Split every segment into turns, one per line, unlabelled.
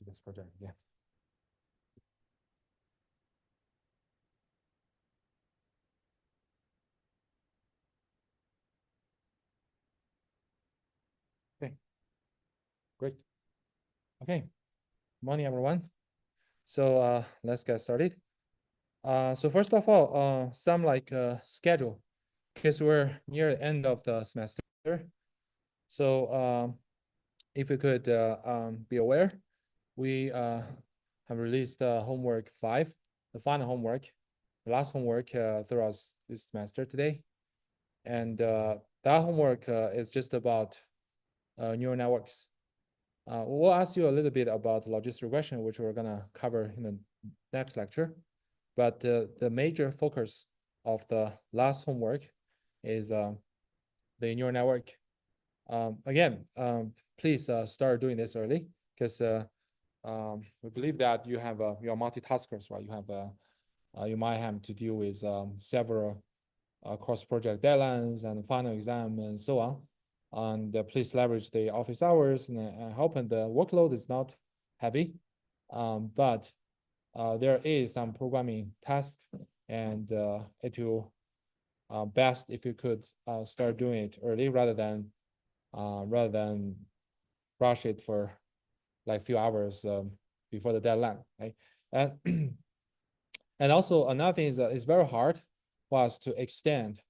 this project again. Okay, great. Okay, morning everyone. So let's get started. So first of all, some like schedule, because we're near the end of the semester. So if you could be aware, we have released homework 5, the final homework, the last homework throughout this semester today. And that homework is just about neural networks. We'll ask you a little bit about logistic regression, which we're gonna cover in the next lecture. But the major focus of the last homework is the neural network. Again, please start doing this early, because we believe that you have you're multitaskers, right? You have you might have to deal with several cross-project deadlines and final exam and so on. And please leverage the office hours, and I hope the workload is not heavy, but there is some programming task, and it will best if you could start doing it early rather than rush it for like few hours before the deadline, right? And and also another thing is it's very hard for us to extend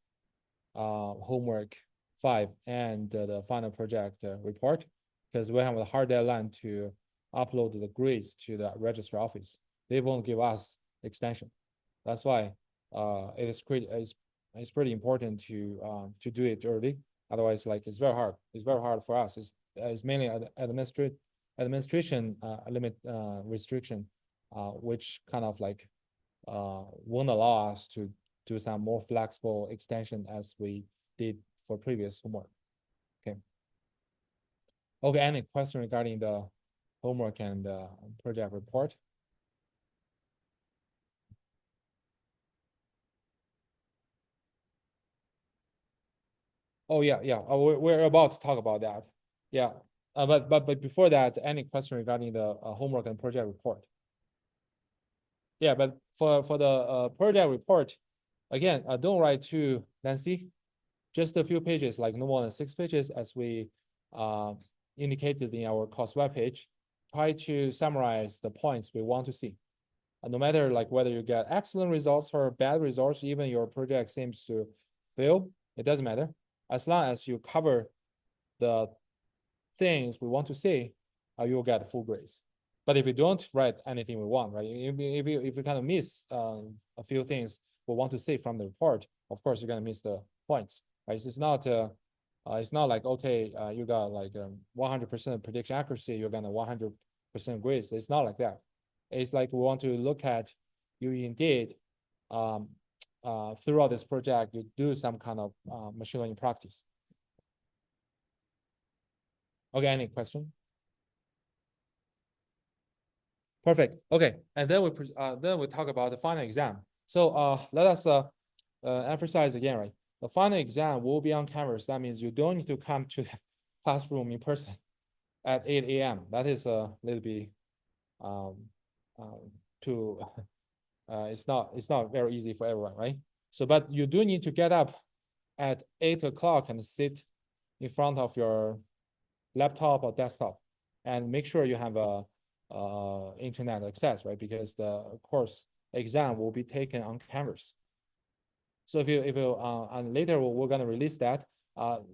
homework 5 and the final project report, because we have a hard deadline to upload the grades to the registrar office. They won't give us extension. That's why it's pretty important to do it early. Otherwise, like it's very hard. It's very hard for us. It's mainly administration limit restriction, which kind of like won't allow us to do some more flexible extension as we did for previous homework. Okay. Okay, any question regarding the homework and the project report? Oh yeah, yeah. We're about to talk about that. Yeah. But before that, any question regarding the homework and project report? Yeah, but for the project report, again, don't write too lengthy. Just a few pages, like no more than 6 pages, as we indicated in our course webpage. Try to summarize the points we want to see. And no matter like whether you get excellent results or bad results, even your project seems to fail, it doesn't matter. As long as you cover the things we want to see, you'll get full grades. But if you don't write anything we want, right? If you kind of miss a few things we want to see from the report, of course you're gonna miss the points, right? It's not like, okay, you got like 100% prediction accuracy, you're gonna 100% grades. It's not like that. It's like we want to look at you indeed throughout this project, you do some kind of machine learning practice. Okay, any question? Perfect. Okay, and then we talk about the final exam. So let us emphasize again, right? The final exam will be on Canvas. That means you don't need to come to the classroom in person at 8 a.m. That is a little bit too. It's not very easy for everyone, right? So, but you do need to get up at 8 o'clock and sit in front of your laptop or desktop, and make sure you have a internet access, right? Because the course exam will be taken on Canvas. So if you and later we're going to release that,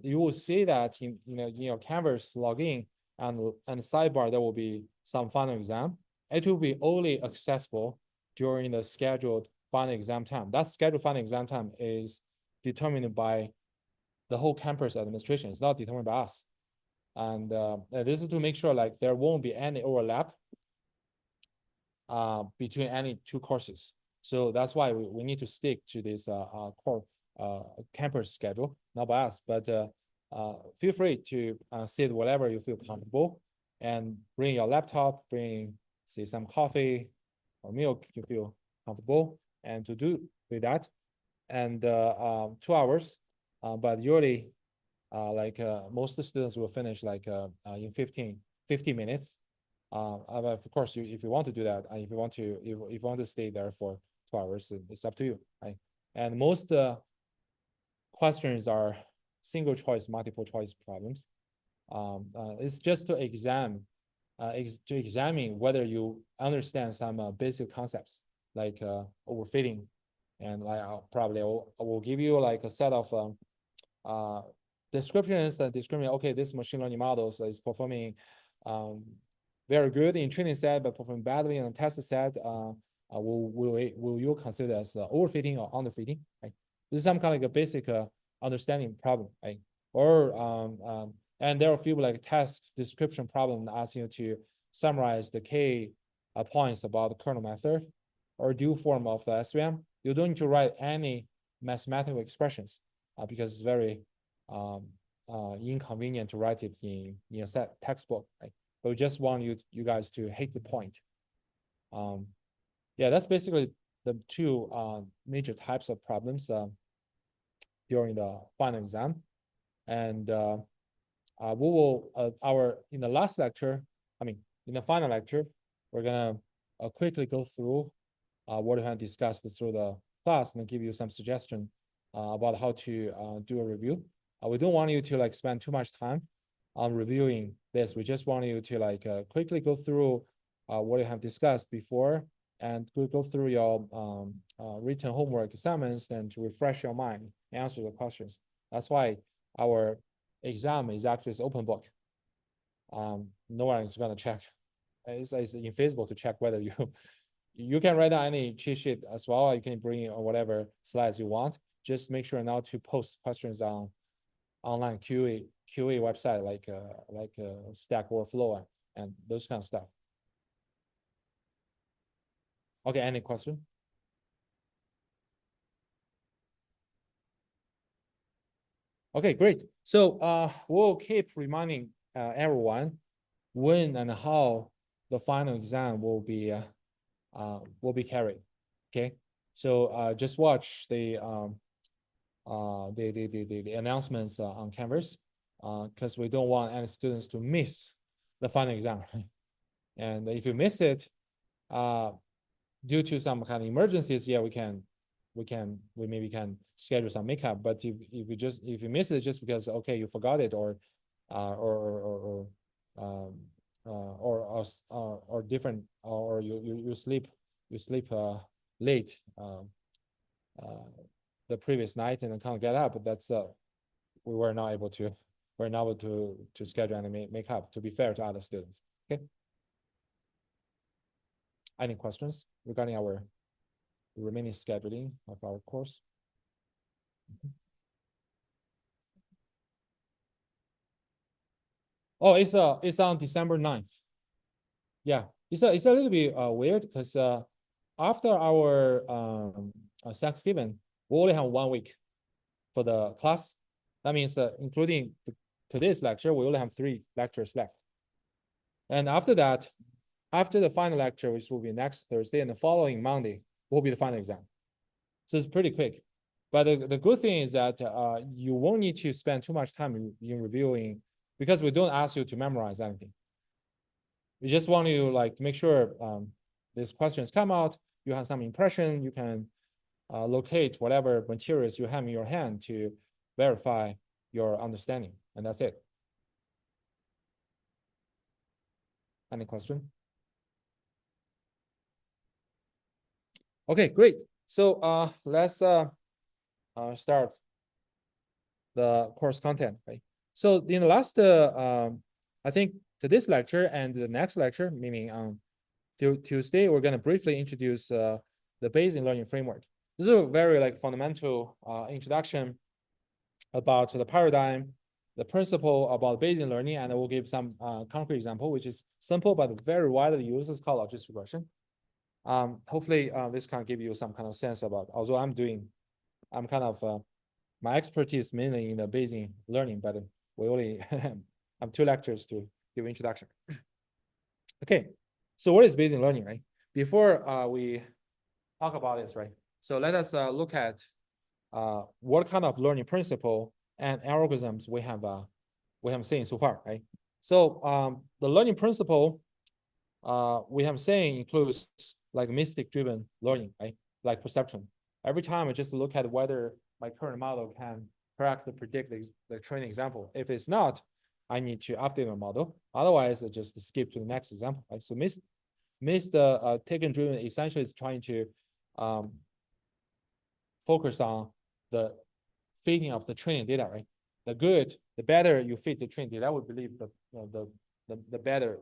you will see that in your Canvas login and sidebar there will be some final exam. It will be only accessible during the scheduled final exam time. That scheduled final exam time is determined by the whole campus administration. It's not determined by us. And this is to make sure like there won't be any overlap between any two courses. So that's why we need to stick to this core campus schedule, not by us, but feel free to sit whatever you feel comfortable, and bring your laptop, bring say some coffee or milk you feel comfortable, and to do with that. And 2 hours, but usually like most of the students will finish like in 15 minutes. Of course, if you want to do that, and if you want to stay there for 2 hours, it's up to you, right? And most questions are single choice, multiple choice problems. It's just to examine whether you understand some basic concepts like overfitting, and like I will give you like a set of descriptions that discriminate. Okay, this machine learning models is performing very good in training set, but performing badly in a test set. Will you consider as overfitting or underfitting? Right? This is some kind of like a basic understanding problem, right? Or and there are a few like task description problem asking you to summarize the key points about the kernel method or due form of the SVM. You don't need to write any mathematical expressions because it's very inconvenient to write it in a set textbook, right? But we just want you guys to hit the point. Yeah, that's basically the two major types of problems during the final exam. And we will in the last lecture, in the final lecture, we're gonna quickly go through what we have discussed through the class and give you some suggestion about how to do a review. We don't want you to like spend too much time on reviewing this. We just want you to like quickly go through what you have discussed before and go through your written homework assignments and to refresh your mind, answer the questions. That's why our exam is actually open book. No one is gonna check. It's infeasible to check whether you can write down any cheat sheet as well. You can bring in whatever slides you want. Just make sure not to post questions on online QA website like Stack Overflow and those kind of stuff. Okay, any question? Okay, great. So we'll keep reminding everyone when and how the final exam will be carried. Okay, so just watch the announcements on Canvas because we don't want any students to miss the final exam. And if you miss it due to some kind of emergencies, yeah, we maybe can schedule some makeup. But if you miss it just because okay you forgot it or different or you sleep late the previous night and then can't get up, that's we were not able to schedule any makeup to be fair to other students. Okay. Any questions regarding our remaining scheduling of our course? Oh, it's on December 9th. Yeah, it's a little bit weird because after our Thanksgiving, we only have 1 week for the class. That means including today's lecture, we only have 3 lectures left. And after that, after the final lecture, which will be next Thursday, and the following Monday will be the final exam. So it's pretty quick. But the good thing is that you won't need to spend too much time in reviewing because we don't ask you to memorize anything. We just want you like make sure these questions come out, you have some impression, you can locate whatever materials you have in your hand to verify your understanding, and that's it. Any question? Okay, great. So let's start the course content, right? So in the last, I think today's lecture and the next lecture, meaning on Tuesday, we're gonna briefly introduce the Bayesian learning framework. This is a very like fundamental introduction about the paradigm, the principle about Bayesian learning, and we'll give some concrete example, which is simple but very widely used. It's called logistic regression. Hopefully this can give you some kind of sense about, although I'm kind of, my expertise mainly in the Bayesian learning, but we only have 2 lectures to give introduction. Okay, so what is Bayesian learning, right? Before we talk about this, right? So let us look at what kind of learning principle and algorithms we have seen so far, right? So the learning principle we have saying includes like mistake-driven learning, right? Like perception. Every time I just look at whether my current model can correctly predict the training example. If it's not, I need to update my model. Otherwise, I just skip to the next example. Right? So taken-driven essentially is trying to focus on the fitting of the training data, right? The better you fit the training data, I would believe the better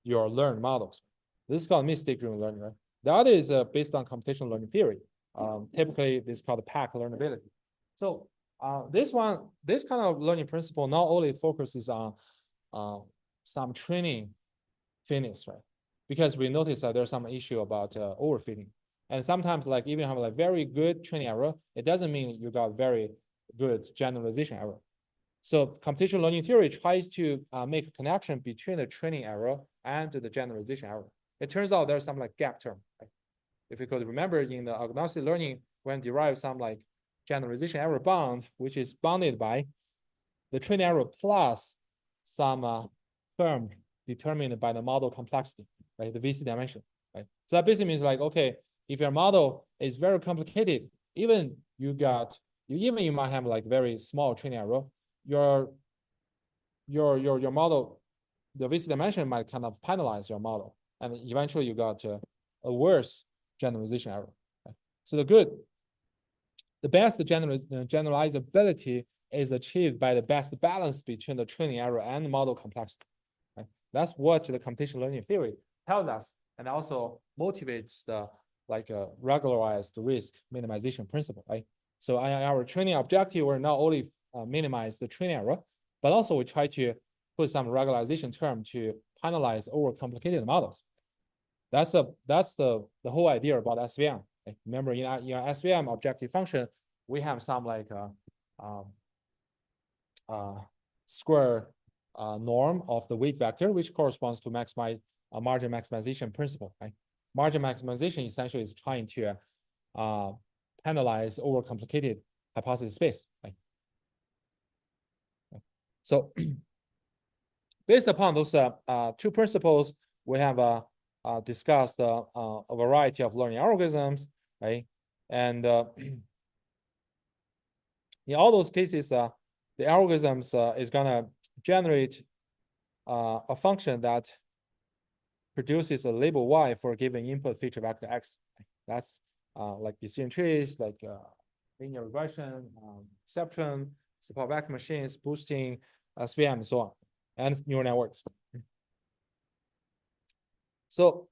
your learned models. This is called mistake-driven learning, right? The other is based on computational learning theory. Typically, this is called PAC learnability. So this kind of learning principle not only focuses on some training fitness, right? Because we notice that there's some issue about overfitting. And sometimes like even have like very good training error, it doesn't mean you got very good generalization error. So computational learning theory tries to make a connection between the training error and the generalization error. It turns out there's some like gap term. Right? If you could remember in the agnostic learning, when derive some like generalization error bound, which is bounded by the training error plus some term determined by the model complexity, right? The VC dimension, right? So that basically means like, okay, if your model is very complicated, even you might have like very small training error, your model, the VC dimension might kind of penalize your model, and eventually you got a worse generalization error. Right? So the best generalizability is achieved by the best balance between the training error and the model complexity. Right? That's what the computational learning theory tells us, and also motivates the regularized risk minimization principle. Right? So our training objective will not only minimize the training error, but also we try to put some regularization term to penalize overcomplicated models. That's the whole idea about SVM. Right? Remember, in our SVM objective function, we have some like square norm of the weight vector, which corresponds to maximize margin maximization principle. Right? Margin maximization essentially is trying to penalize overcomplicated hypothesis space. Right? So based upon those two principles, we have discussed a variety of learning algorithms, right? And in all those cases, the algorithms is gonna generate a function that produces a label y for a given input feature vector x. That's like decision trees, like linear regression, perceptron, support vector machines, boosting, SVM, and so on, and neural networks. So,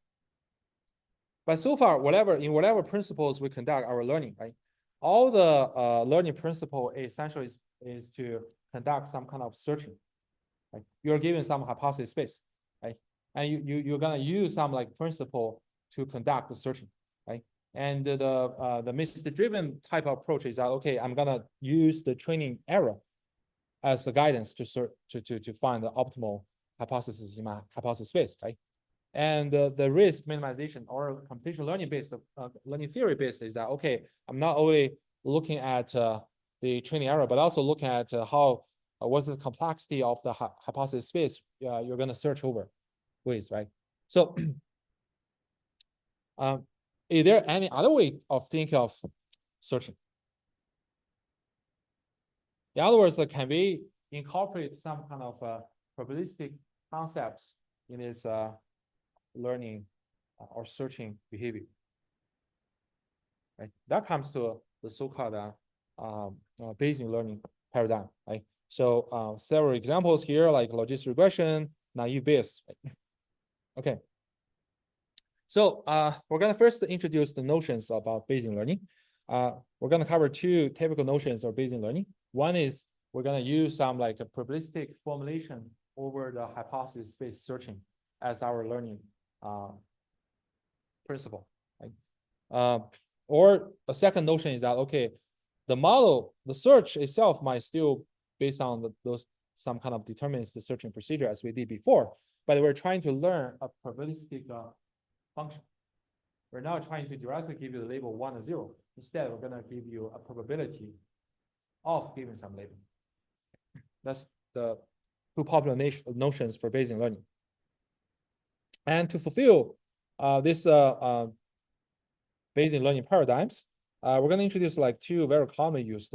but so far, in whatever principles we conduct our learning, right? All the learning principle essentially is to conduct some kind of searching. Right? You're given some hypothesis space, right? And you're gonna use some like principle to conduct the searching, right? And the mistake-driven type of approach is that, okay, I'm gonna use the training error as a guidance to find the optimal hypothesis in my hypothesis space, right? And the risk minimization or computational learning based learning theory based is that, okay, I'm not only looking at the training error, but also looking at how what's the complexity of the hypothesis space you're going to search over with, right? So is there any other way of thinking of searching? In other words, can we incorporate some kind of probabilistic concepts in this learning or searching behavior? Right? That comes to the so-called Bayesian learning paradigm. Right? So several examples here, like logistic regression, naive Bayes. Right? Okay. So we're gonna first introduce the notions about Bayesian learning. We're gonna cover two typical notions of Bayesian learning. One is we're gonna use some like a probabilistic formulation over the hypothesis space searching as our learning principle. Right? Or a second notion is that, okay, the model, the search itself might still based on some kind of deterministic searching procedure as we did before, but we're trying to learn a probabilistic function. We're not trying to directly give you the label 1 or 0. Instead, we're going to give you a probability of giving some label. That's the two popular notions for Bayesian learning. And to fulfill this Bayesian learning paradigms, we're going to introduce like two very commonly used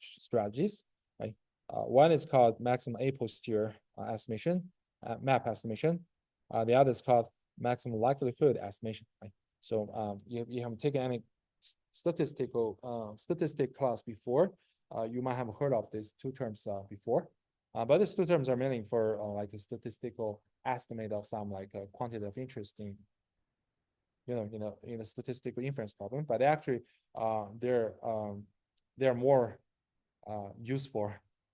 strategies. Right? One is called maximum a posterior estimation, map estimation. The other is called maximum likelihood estimation. Right? So you haven't taken any statistic class before. You might have heard of these two terms before. But these two terms are mainly for like a statistical estimate of some like quantity of interest in in a statistical inference problem, but actually they're more useful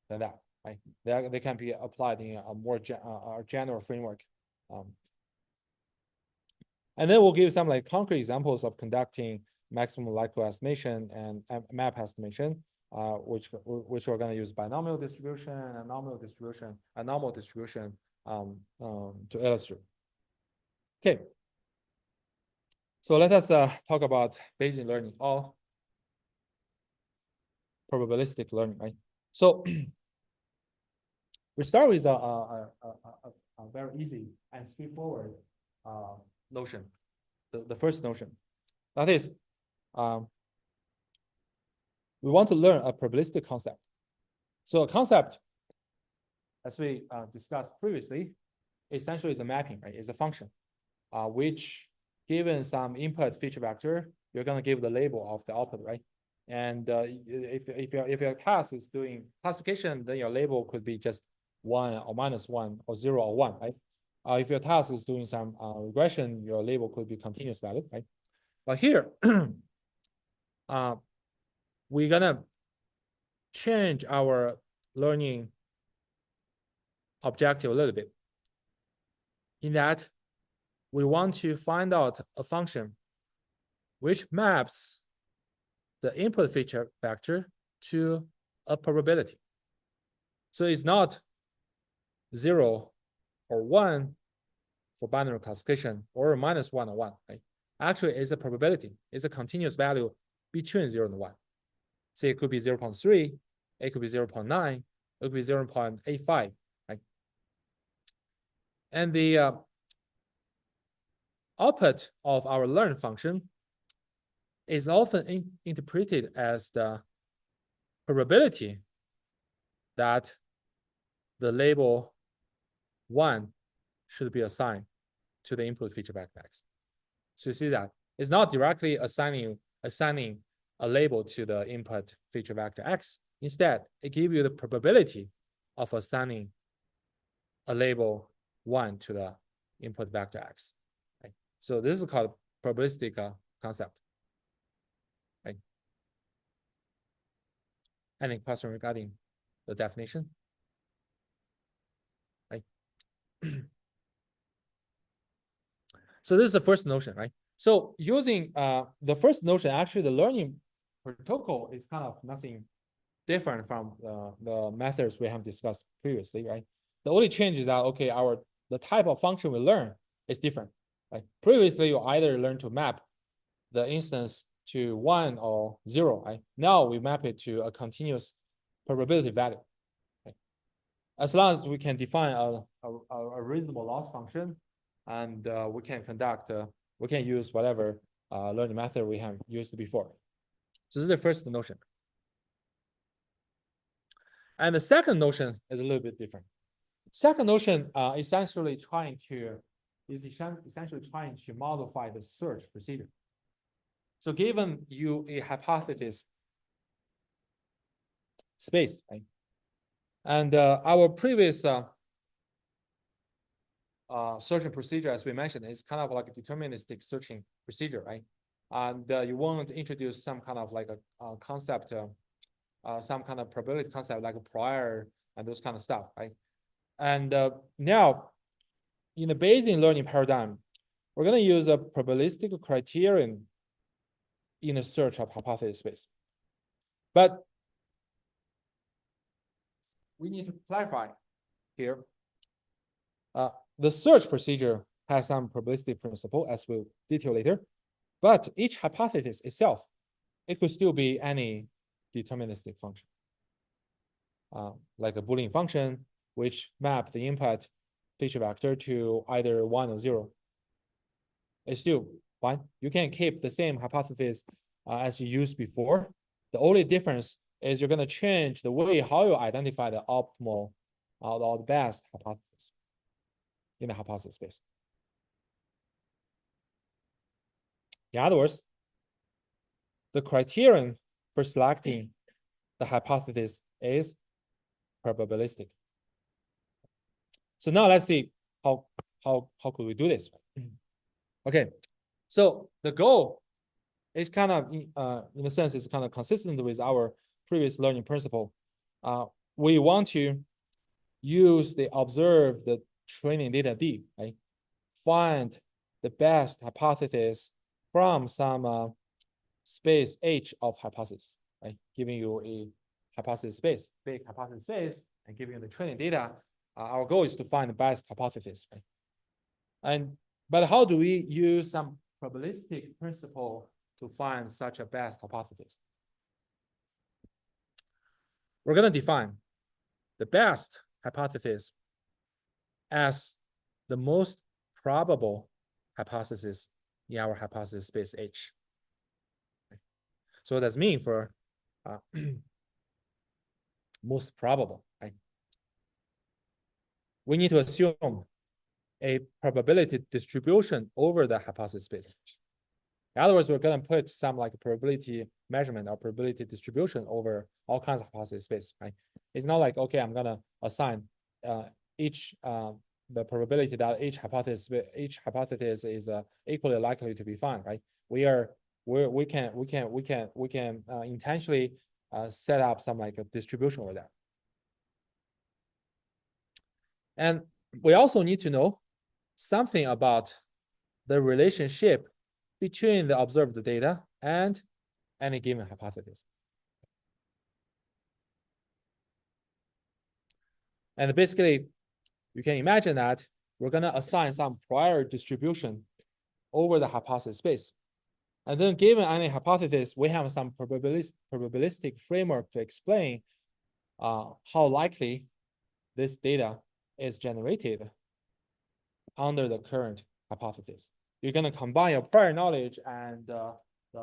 than that. Right? They can be applied in a more general framework. And then we'll give some like concrete examples of conducting maximum likelihood estimation and map estimation, which we're going to use binomial distribution and normal distribution to illustrate. Okay. So let us talk about Bayesian learning or probabilistic learning, right? So we start with a very easy and straightforward notion. The first notion, that is, we want to learn a probabilistic concept. So a concept, as we discussed previously, essentially is a mapping, right? It's a function, which given some input feature vector, you're going to give the label of the output, right? And if your task is doing classification, then your label could be just 1 or -1 or 0 or 1, right? If your task is doing some regression, your label could be continuous value, right? But here, we're gonna change our learning objective a little bit. In that, we want to find out a function which maps the input feature vector to a probability. So it's not 0 or 1 for binary classification or -1 or 1, right? Actually, it's a probability. It's a continuous value between 0 and 1. So it could be 0.3, it could be 0.9, it could be 0.85, right? And the output of our learn function is often interpreted as the probability that the label 1 should be assigned to the input feature vector X. So you see that it's not directly assigning a label to the input feature vector X. Instead, it gives you the probability of assigning a label 1 to the input vector X. Right? So this is called probabilistic concept. Right? Any question regarding the definition? Right? So this is the first notion, right? So using the first notion, actually the learning protocol is kind of nothing different from the methods we have discussed previously, right? The only change is that, okay, the type of function we learn is different. Right? Previously, you either learn to map the instance to 1 or 0, right? Now we map it to a continuous probability value. Right? As long as we can define a reasonable loss function, and we can use whatever learning method we have used before. So this is the first notion. And the second notion is a little bit different. Second notion essentially trying to modify the search procedure. So given you a hypothesis space, right? And our previous searching procedure, as we mentioned, is kind of like a deterministic searching procedure, right? And you want to introduce some kind of like a concept, some kind of probability concept like a prior and those kind of stuff, right? And now, in the Bayesian learning paradigm, we're going to use a probabilistic criterion in the search of hypothesis space. But we need to clarify here. The search procedure has some probabilistic principle, as we'll detail later. But each hypothesis itself, it could still be any deterministic function, like a Boolean function, which map the input feature vector to either 1 or 0. It's still fine. You can keep the same hypothesis as you used before. The only difference is you're going to change the way how you identify the optimal or the best hypothesis in the hypothesis space. In other words, the criterion for selecting the hypothesis is probabilistic. So now let's see how could we do this. Okay, so the goal is kind of in a sense is kind of consistent with our previous learning principle. We want to use the observed training data D, right? Find the best hypothesis from some space H of hypothesis, right? Giving you a hypothesis space, big hypothesis space, and giving you the training data. Our goal is to find the best hypothesis, right? But how do we use some probabilistic principle to find such a best hypothesis? We're going to define the best hypothesis as the most probable hypothesis in our hypothesis space H. So what does mean for most probable, right? We need to assume a probability distribution over the hypothesis space. In other words, we're going to put some like probability measurement or probability distribution over all kinds of hypothesis space, right? It's not like, okay, I'm going to assign the probability that each hypothesis is equally likely to be found, right? We can intentionally set up some like a distribution over that. And we also need to know something about the relationship between the observed data and any given hypothesis. And basically, you can imagine that we're going to assign some prior distribution over the hypothesis space. And then given any hypothesis, we have some probabilistic framework to explain how likely this data is generated under the current hypothesis. You're going to combine your prior knowledge and the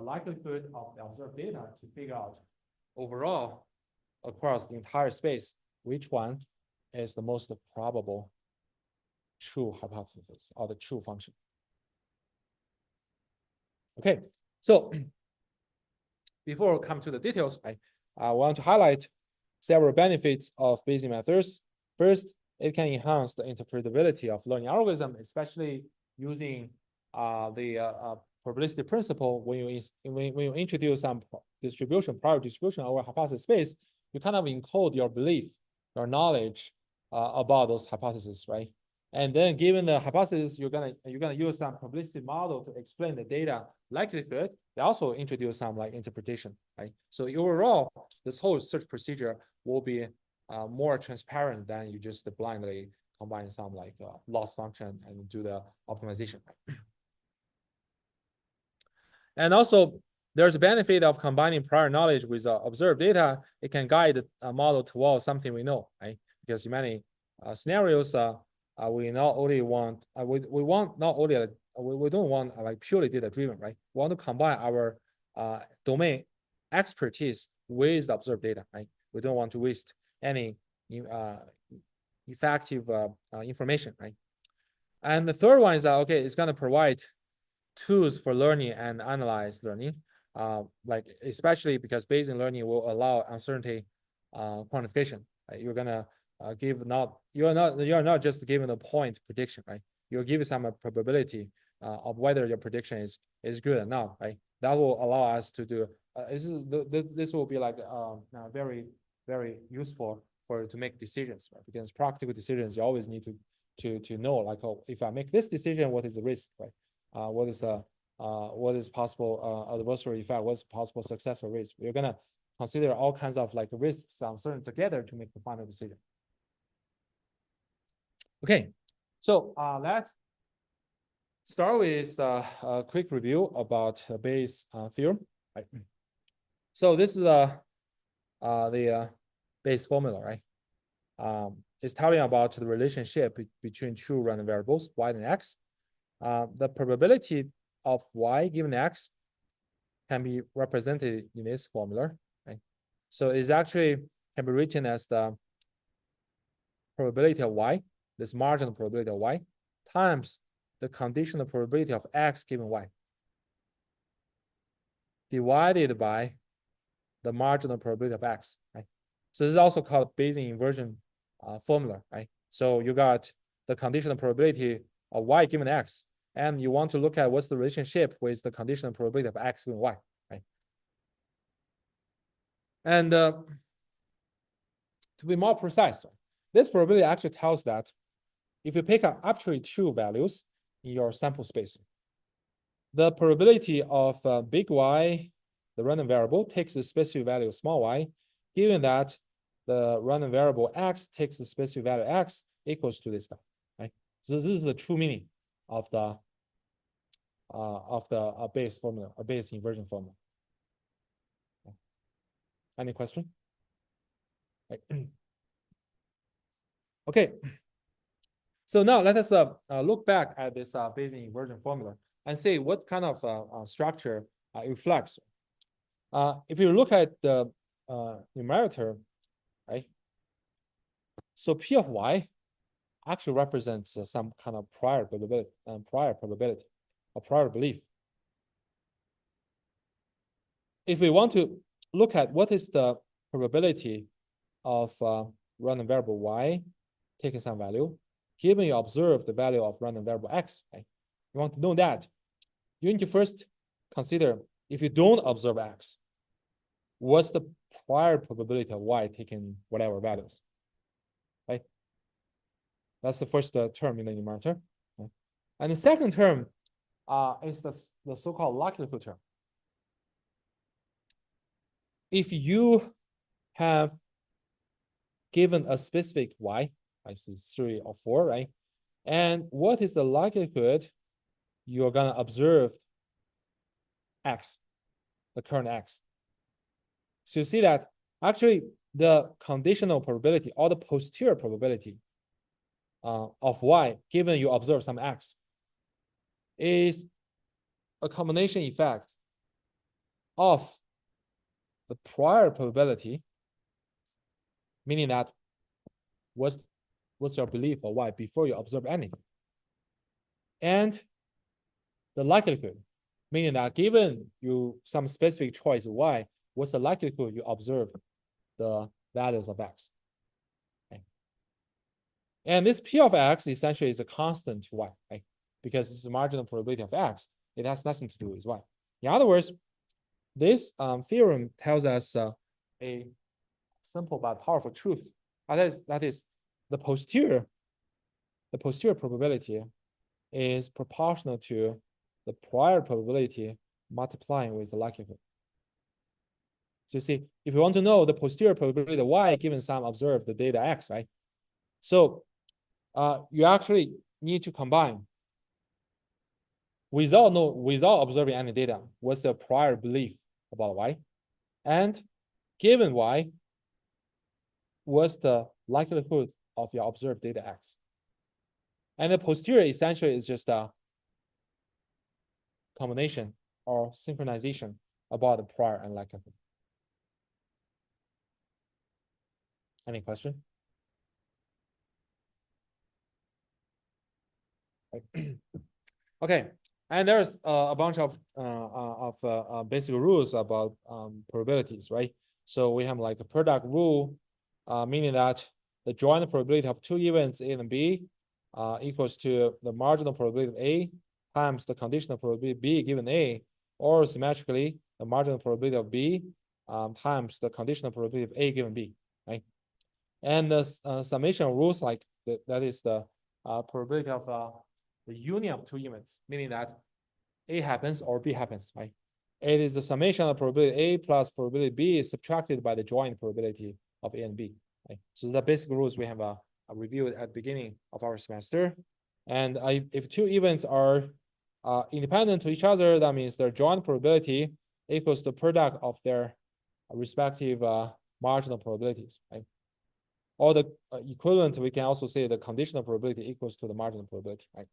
likelihood of the observed data to figure out overall across the entire space, which one is the most probable true hypothesis or the true function. Okay, so before we come to the details, I want to highlight several benefits of Bayesian methods. First, it can enhance the interpretability of learning algorithm, especially using the probabilistic principle. When you introduce some prior distribution over hypothesis space, you kind of encode your belief, your knowledge about those hypotheses, right? And then given the hypothesis, you're gonna use some probabilistic model to explain the data likelihood. They also introduce some like interpretation, right? So overall, this whole search procedure will be more transparent than you just blindly combine some like loss function and do the optimization. And also, there's a benefit of combining prior knowledge with observed data. It can guide a model towards something we know, right? Because in many scenarios, we not only want we want not only we don't want like purely data driven, right? We want to combine our domain expertise with observed data, right? We don't want to waste any effective information, right? And the third one is okay, it's going to provide tools for learning and analyze learning, like especially because Bayesian learning will allow uncertainty quantification. Right? You're gonna you're not just given a point prediction, right? You're given some probability of whether your prediction is good or not, right? That will allow us to do this will be like very useful to make decisions, right? Because practical decisions you always need to know like, oh, if I make this decision, what is the risk, right? What is possible adversary effect? What's possible success or risk? We're gonna consider all kinds of like risks and uncertainty together to make the final decision. Okay, so let's start with a quick review about Bayes' theorem. Right. So this is the Bayes formula, right? is telling about the relationship between two random variables, y and x. The probability of y given x can be represented in this formula, right? So it's actually can be written as the probability of y, this marginal probability of y, times the conditional probability of x given y, divided by the marginal probability of x, right? So this is also called Bayesian inversion formula, right? So you got the conditional probability of y given x, and you want to look at what's the relationship with the conditional probability of x given y, right? And to be more precise, this probability actually tells that if you pick up arbitrary two values in your sample space, the probability of big Y, the random variable, takes the specific value of small y, given that the random variable x takes the specific value x equals to this guy, right? So this is the true meaning of the Bayes formula, a Bayes inversion formula. Any question? Right. Okay. So now let us look back at this Bayesian inversion formula and see what kind of structure it reflects. If you look at the numerator, right? So P of y actually represents some kind of prior probability, or prior belief. If we want to look at what is the probability of random variable y taking some value, given you observe the value of random variable x, right? You want to know that. You need to first consider if you don't observe x, what's the prior probability of y taking whatever values, right? That's the first term in the numerator. Okay. And the second term is the so-called likelihood term. If you have given a specific y, I see 3 or 4, right? And what is the likelihood you're gonna observe x, the current x? So you see that actually the conditional probability or the posterior probability of y given you observe some x is a combination effect of the prior probability, meaning that what's your belief of y before you observe anything, and the likelihood, meaning that given you some specific choice of y, what's the likelihood you observe the values of x? Okay. And this P of x essentially is a constant to y, right? Because it's the marginal probability of x. It has nothing to do with y. In other words, this theorem tells us a simple but powerful truth. That is the posterior probability is proportional to the prior probability multiplying with the likelihood. So you see, if you want to know the posterior probability of y given some observed data x, right? So you actually need to combine without observing any data, what's the prior belief about y, and given y, what's the likelihood of your observed data x. And the posterior essentially is just a combination or synchronization about the prior and likelihood. Any question? Okay, and there's a bunch of basic rules about probabilities, right? So we have like a product rule, meaning that the joint probability of two events A and B equals to the marginal probability of A times the conditional probability B given A, or symmetrically the marginal probability of B times the conditional probability of A given B, right? And the summation rules like that is the probability of the union of two events, meaning that A happens or B happens, right? It is the summation of probability A plus probability B is subtracted by the joint probability of A and B, right? So the basic rules we have reviewed at the beginning of our semester. And if two events are independent to each other, that means their joint probability equals the product of their respective marginal probabilities, right? or the equivalent, we can also say the conditional probability equals to the marginal probability, right?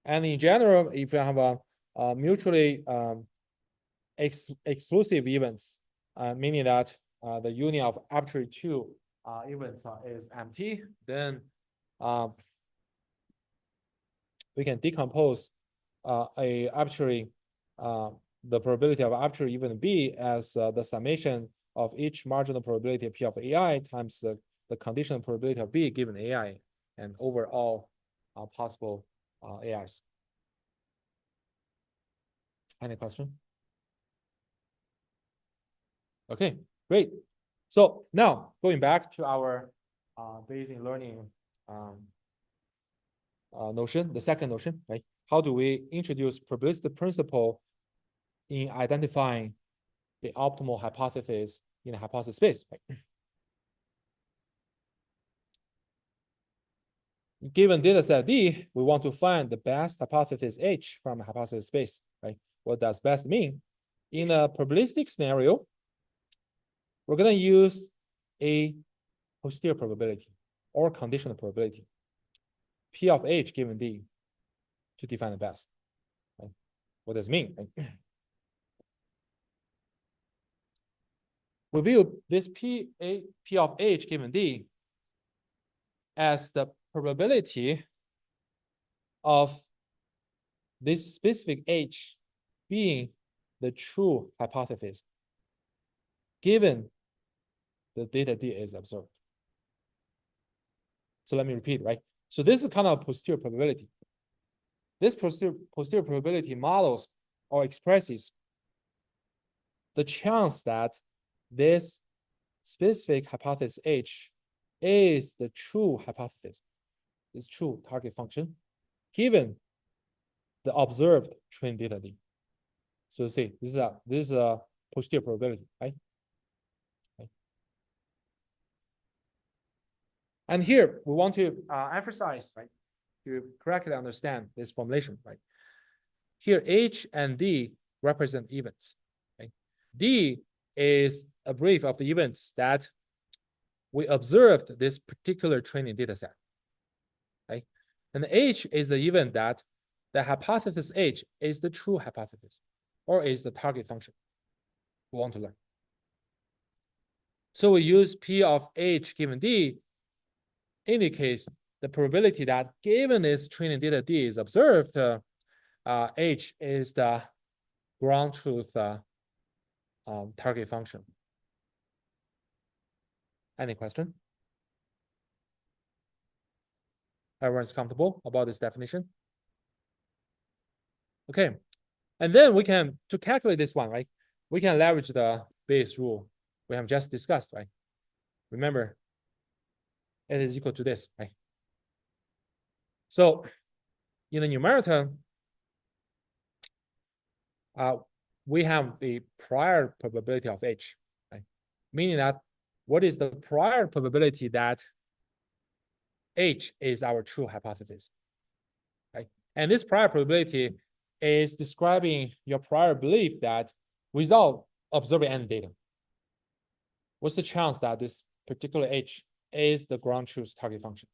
And in general, if you have a mutually exclusive events, meaning that the union of arbitrary two events is empty, then we can decompose a arbitrary the probability of arbitrary event B as the summation of each marginal probability P of AI times the conditional probability of B given AI and overall possible AIs. Any question? Okay, great. So now going back to our Bayesian learning notion, the second notion, right? How do we introduce probabilistic principle in identifying the optimal hypothesis in a hypothesis space, right? Given data set D, we want to find the best hypothesis H from a hypothesis space, right? What does best mean? In a probabilistic scenario, we're going to use a posterior probability or conditional probability, P of H given D, to define the best. Right? What does it mean? Right? We view this P of H given D as the probability of this specific H being the true hypothesis given the data D is observed. So let me repeat, right? So this is kind of a posterior probability. This posterior probability models or expresses the chance that this specific hypothesis H is the true hypothesis, is true target function, given the observed trained data D. So see, this is a posterior probability, right? And here we want to emphasize, right, to correctly understand this formulation, right? Here, H and D represent events, right? D is a brief of the events that we observed this particular training data set, right? And H is the event that the hypothesis H is the true hypothesis or is the target function we want to learn. So we use P of H given D indicates the probability that given this training data D is observed, H is the ground truth target function. Any question? Everyone's comfortable about this definition? Okay, and then we can, to calculate this one, right? We can leverage the Bayes rule we have just discussed, right? Remember, it is equal to this, right? So in the numerator, we have the prior probability of H, right? Meaning that what is the prior probability that H is our true hypothesis, right? And this prior probability is describing your prior belief that without observing any data, what's the chance that this particular H is the ground truth target function?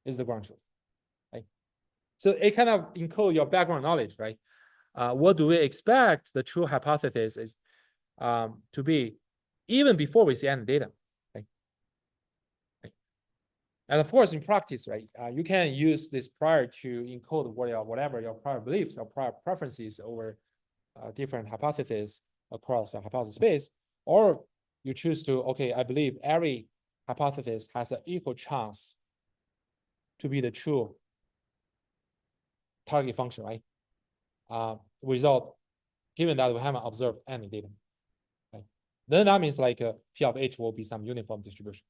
Is the ground truth, right? So it kind of encodes your background knowledge, right? What do we expect the true hypothesis is to be even before we see any data, right? And of course, in practice, right, you can use this prior to encode whatever your prior beliefs or prior preferences over different hypotheses across a hypothesis space, or you choose to, okay, I believe every hypothesis has an equal chance to be the true target function, right? Without, given that we haven't observed any data, right? Then that means like P of H will be some uniform distribution.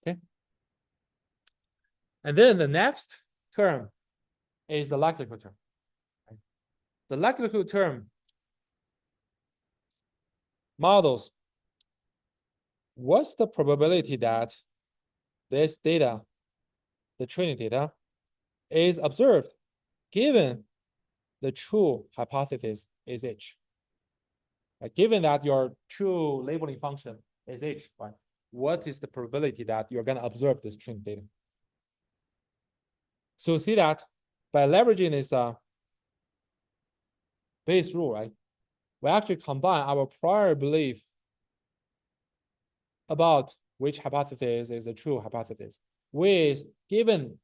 Okay. And then the next term is the likelihood term. Right? The likelihood term models what's the probability that this data, the training data, is observed given the true hypothesis is H. Right? Given that your true labeling function is H, right? What is the probability that you're going to observe this training data? So see that by leveraging this Bayes rule, right? We actually combine our prior belief about which hypothesis is a true hypothesis with given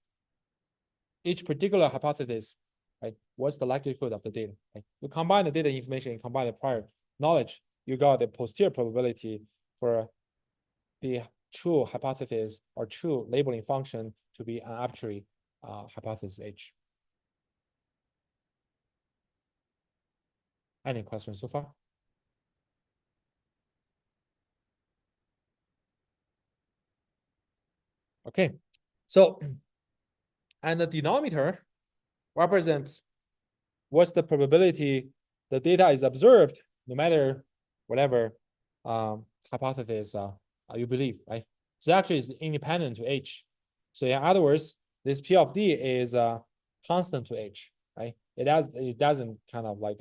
each particular hypothesis, right? What's the likelihood of the data? Right? You combine the data information and combine the prior knowledge, you got the posterior probability for the true hypothesis or true labeling function to be an arbitrary hypothesis H. Any questions so far? Okay, so, and the denominator represents what's the probability the data is observed, no matter whatever hypothesis you believe, right? So actually it's independent to H. So in other words, this P of D is constant to H, right? It doesn't kind of like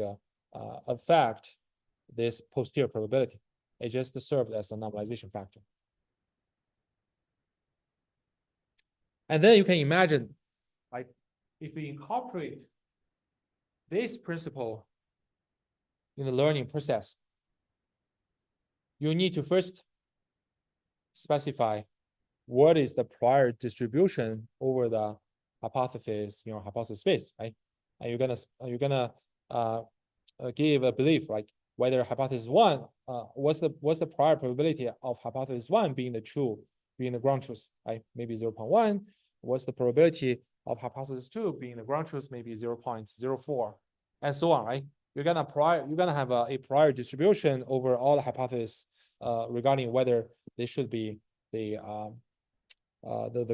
affect this posterior probability. It just serves as a normalization factor. And then you can imagine, like, if we incorporate this principle in the learning process, you need to first specify what is the prior distribution over the hypothesis, hypothesis space, right? And you're gonna give a belief like whether hypothesis one, what's the prior probability of hypothesis one being the ground truth, right? Maybe 0.1. What's the probability of hypothesis two being the ground truth? Maybe 0.04, and so on, right? You're gonna have a prior distribution over all the hypotheses regarding whether they should be the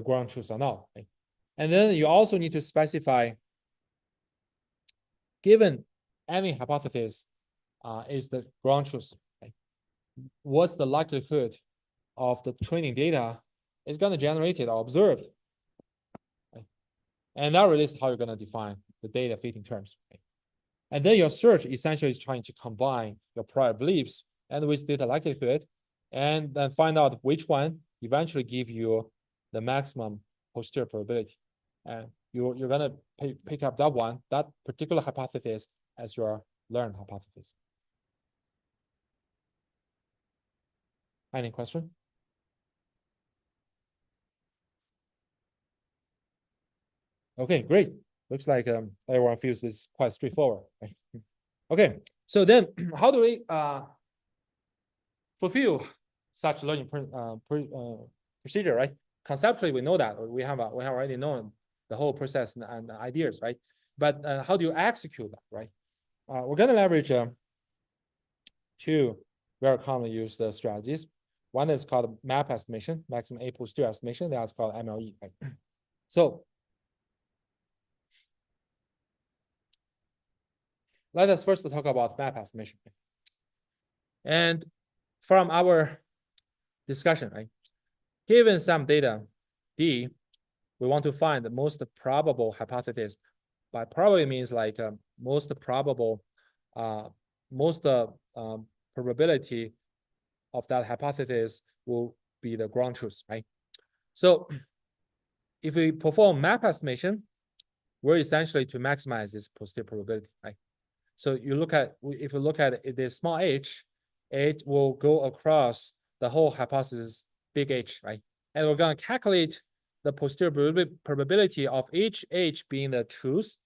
ground truth or not, right? And then you also need to specify, given any hypothesis is the ground truth, right? What's the likelihood of the training data is going to generate it or observed, right? And that really is how you're going to define the data fitting terms, right? And then your search essentially is trying to combine your prior beliefs and with data likelihood, and then find out which one eventually give you the maximum posterior probability. And you're going to pick up that particular hypothesis as your learned hypothesis. Any question? Okay, great. Looks like everyone feels this quite straightforward, right? Okay, so then how do we fulfill such learning procedure, right? Conceptually, we know that we have already known the whole process and ideas, right? But how do you execute that, right? We're going to leverage two very commonly used strategies. One is called map estimation, maximum A posterior estimation. That's called MLE, right? So let us first talk about map estimation. And from our discussion, right? Given some data D, we want to find the most probable hypothesis. By probably means like most probable, probability of that hypothesis will be the ground truth, right? So if we perform map estimation, we're essentially to maximize this posterior probability, right? So if you look at this small h, it will go across the whole hypothesis, big H, right? And we're going to calculate the posterior probability of each H being the truth,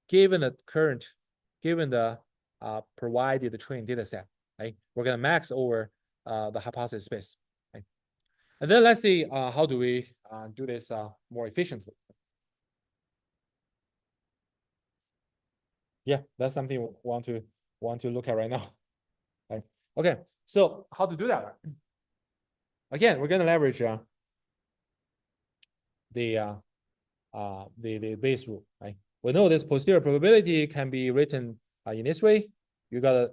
given the provided training data set, right? We're going to max over the hypothesis space, right? And then let's see how do we do this more efficiently. Yeah, that's something we want to look at right now. Right? Okay, so how to do that? Again, we're going to leverage the Bayes rule, right? We know this posterior probability can be written in this way. You got a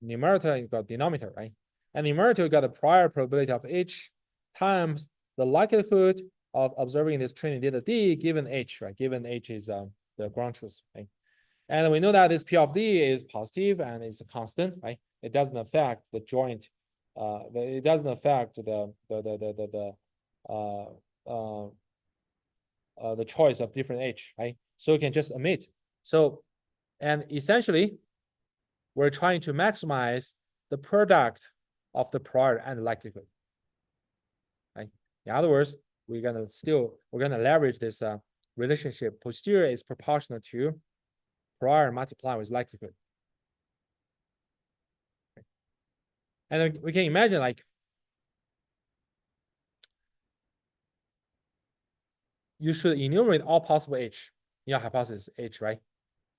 numerator and you got denominator, right? And numerator, you got the prior probability of H times the likelihood of observing this training data D given H, right? Given H is the ground truth, right? And we know that this P of D is positive and it's a constant, right? It doesn't affect the joint. It doesn't affect the choice of different H, right? So you can just omit. So, and essentially, we're trying to maximize the product of the prior and likelihood, right? In other words, we're gonna leverage this relationship. Posterior is proportional to prior multiplied with likelihood. And then we can imagine like you should enumerate all possible H in your hypothesis H, right?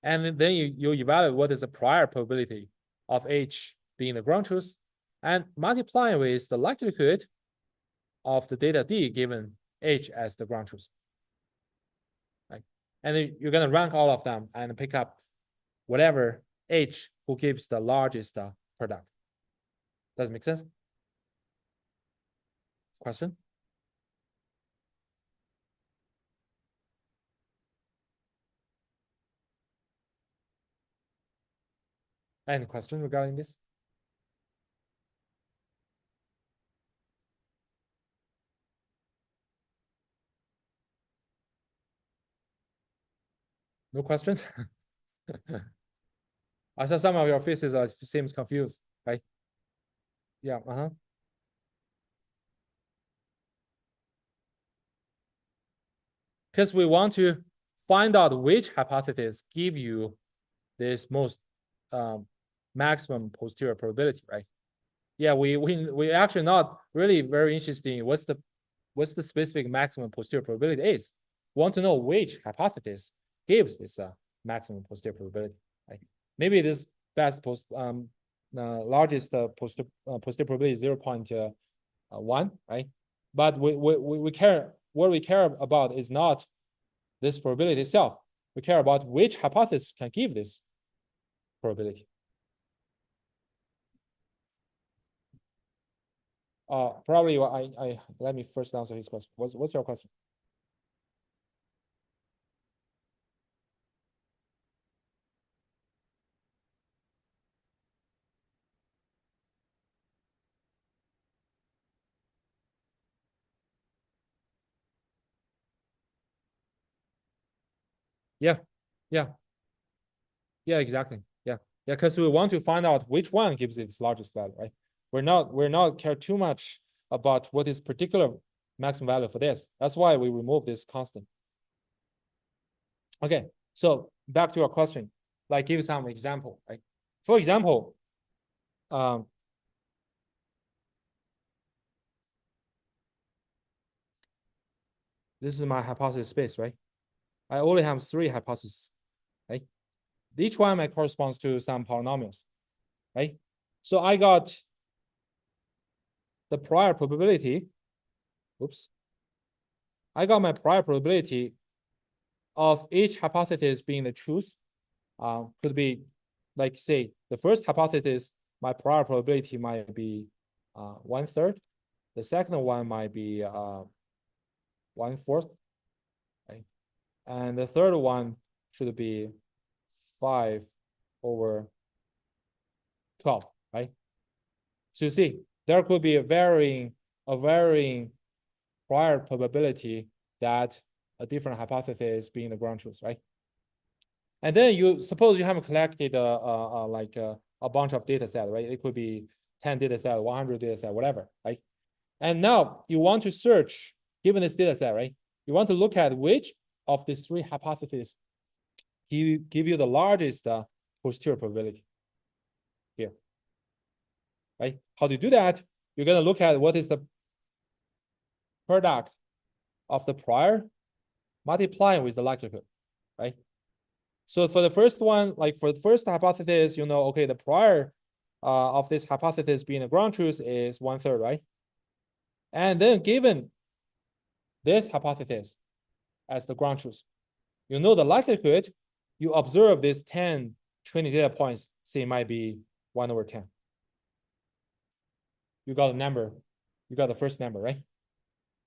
And then you evaluate what is the prior probability of H being the ground truth and multiply with the likelihood of the data D given H as the ground truth. Right? And then you're gonna rank all of them and pick up whatever H who gives the largest product. Does it make sense? Question? Any question regarding this? No questions? I saw some of your faces seems confused, right? Yeah, Because we want to find out which hypothesis give you this most maximum posterior probability, right? Yeah, we actually not really very interested in what's the specific maximum posterior probability is. We want to know which hypothesis gives this maximum posterior probability, right? Maybe this largest posterior probability is 0.1, right? But we care, what we care about is not this probability itself. We care about which hypothesis can give this probability. Probably I let me first answer his question. What's your question? Yeah, exactly. Yeah, because we want to find out which one gives its largest value, right? We're not care too much about what is particular maximum value for this. That's why we remove this constant. Okay, so back to your question, like give some example, right? For example, this is my hypothesis space, right? I only have 3 hypotheses, right? Each one might corresponds to some polynomials, right? So I got the prior probability. Oops. I got my prior probability of each hypothesis being the truth. Could be like say the first hypothesis, my prior probability might be 1/3. The second one might be 1/4, right? And the third one should be 5/12, right? So you see, there could be a varying prior probability that a different hypothesis being the ground truth, right? And then you suppose you haven't collected like a bunch of data set, right? It could be 10 data set, 100 data set, whatever, right? And now you want to search, given this data set, right? You want to look at which of these 3 hypotheses give you the largest posterior probability here, right? How do you do that? You're going to look at what is the product of the prior multiplying with the likelihood, right? So for the first one, like for the first hypothesis, you know, okay, the prior of this hypothesis being the ground truth is 1/3, right? And then given this hypothesis as the ground truth, you know the likelihood, you observe this 10, 20 data points, say it might be 1/10. You got a number, you got the first number, right?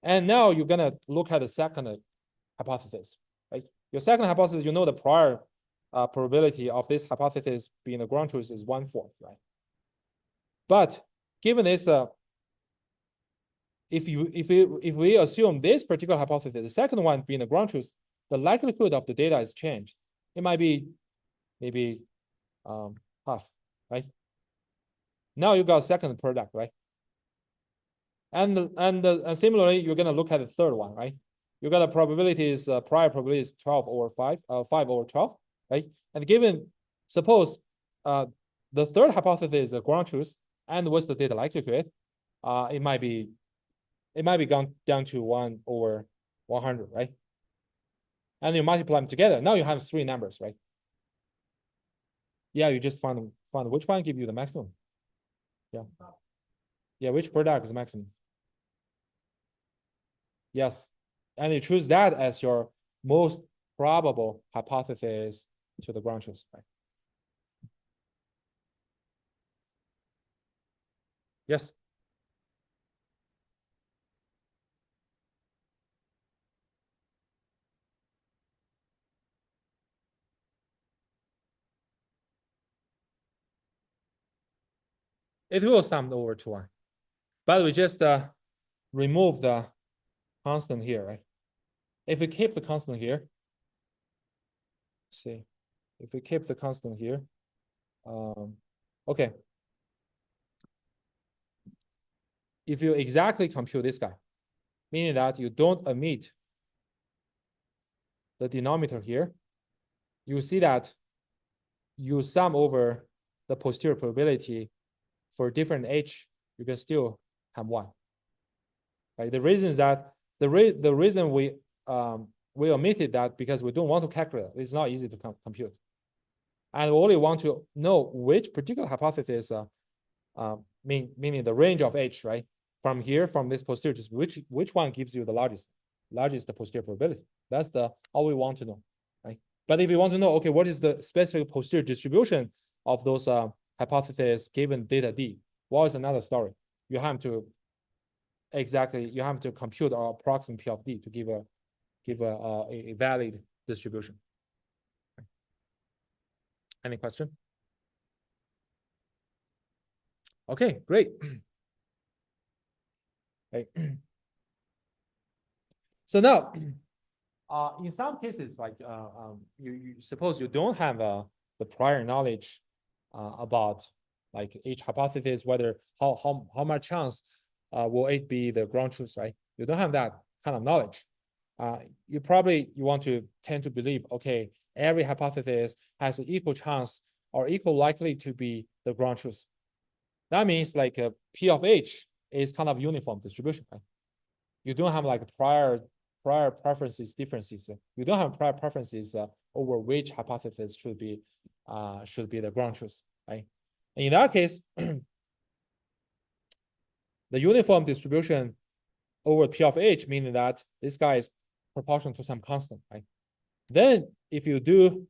And now you're gonna look at the second hypothesis, right? Your second hypothesis, you know the prior probability of this hypothesis being the ground truth is 1/4, right? But given this, if we assume this particular hypothesis, the second one being the ground truth, the likelihood of the data is changed. It might be maybe half, right? Now you got second product, right? And similarly, you're gonna look at the third one, right? You got a probability is prior probability is 12 over 5, 5 over 12, right? And given, suppose the third hypothesis is the ground truth, and what's the data likelihood? It might be gone down to 1 over 100, right? And you multiply them together. Now you have three numbers, right? Yeah, you just find which one give you the maximum. Yeah. Yeah, which product is maximum? Yes. And you choose that as your most probable hypothesis to the ground truth, right? Yes. It will sum over to 1. But we just remove the constant here, right? If we keep the constant here, see, if we keep the constant here, okay. If you exactly compute this guy, meaning that you don't omit the denominator here, you see that you sum over the posterior probability for different h, you can still have 1. Right? The reason is that the reason we omitted that because we don't want to calculate. It's not easy to compute, and we only want to know which particular hypothesis, meaning the range of h, right? From here, from this posterior, which one gives you the largest posterior probability? That's all we want to know, right? But if you want to know, okay, what is the specific posterior distribution of those hypotheses given data D? Well, it's another story. You have to compute our approximate P of D to give a valid distribution. Any question? Okay, great. Okay. So now, in some cases, like you suppose you don't have the prior knowledge about like each hypothesis, whether how much chance will it be the ground truth, right? You don't have that kind of knowledge. You want to tend to believe, okay, every hypothesis has an equal chance or equal likely to be the ground truth. That means like P of H is kind of uniform distribution, right? You don't have like prior preferences differences. You don't have prior preferences over which hypothesis should be the ground truth, right? And in that case, the uniform distribution over P of H, meaning that this guy is proportional to some constant, right? Then if you do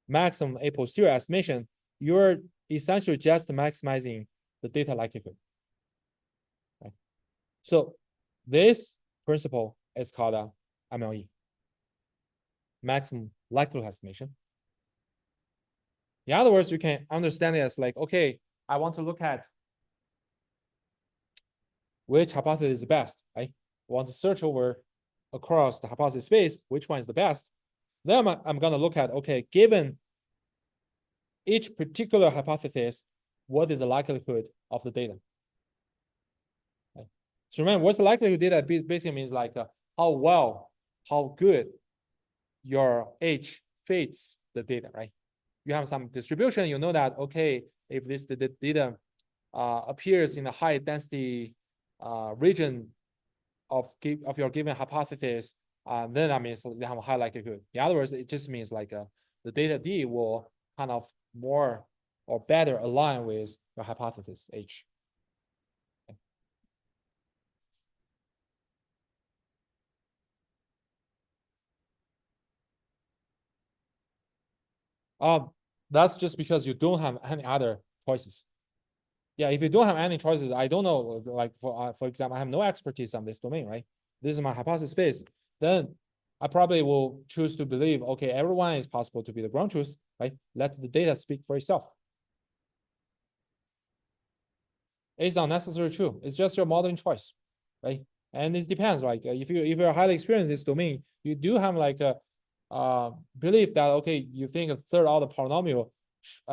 maximum a posterior estimation, you're essentially just maximizing the data likelihood, right? So this principle is called MLE, maximum likelihood estimation. In other words, you can understand it as like, okay, I want to look at which hypothesis is the best, right? I want to search over across the hypothesis space, which one is the best. Then I'm going to look at, okay, given each particular hypothesis, what is the likelihood of the data? Right? So remember, what's the likelihood data basically means like how good your H fits the data, right? You have some distribution, you know that, okay, if this the data appears in a high density region of your given hypothesis, then that means they have a high likelihood. In other words, it just means like the data D will kind of more or better align with your hypothesis H. That's just because you don't have any other choices. Yeah, if you don't have any choices, I don't know, like for example, I have no expertise on this domain, right? This is my hypothesis space. Then I probably will choose to believe, okay, everyone is possible to be the ground truth, right? Let the data speak for itself. It's not necessarily true. It's just your modeling choice, right? And it depends. Like if you're highly experienced in this domain, you do have like a belief that okay, you think a third order polynomial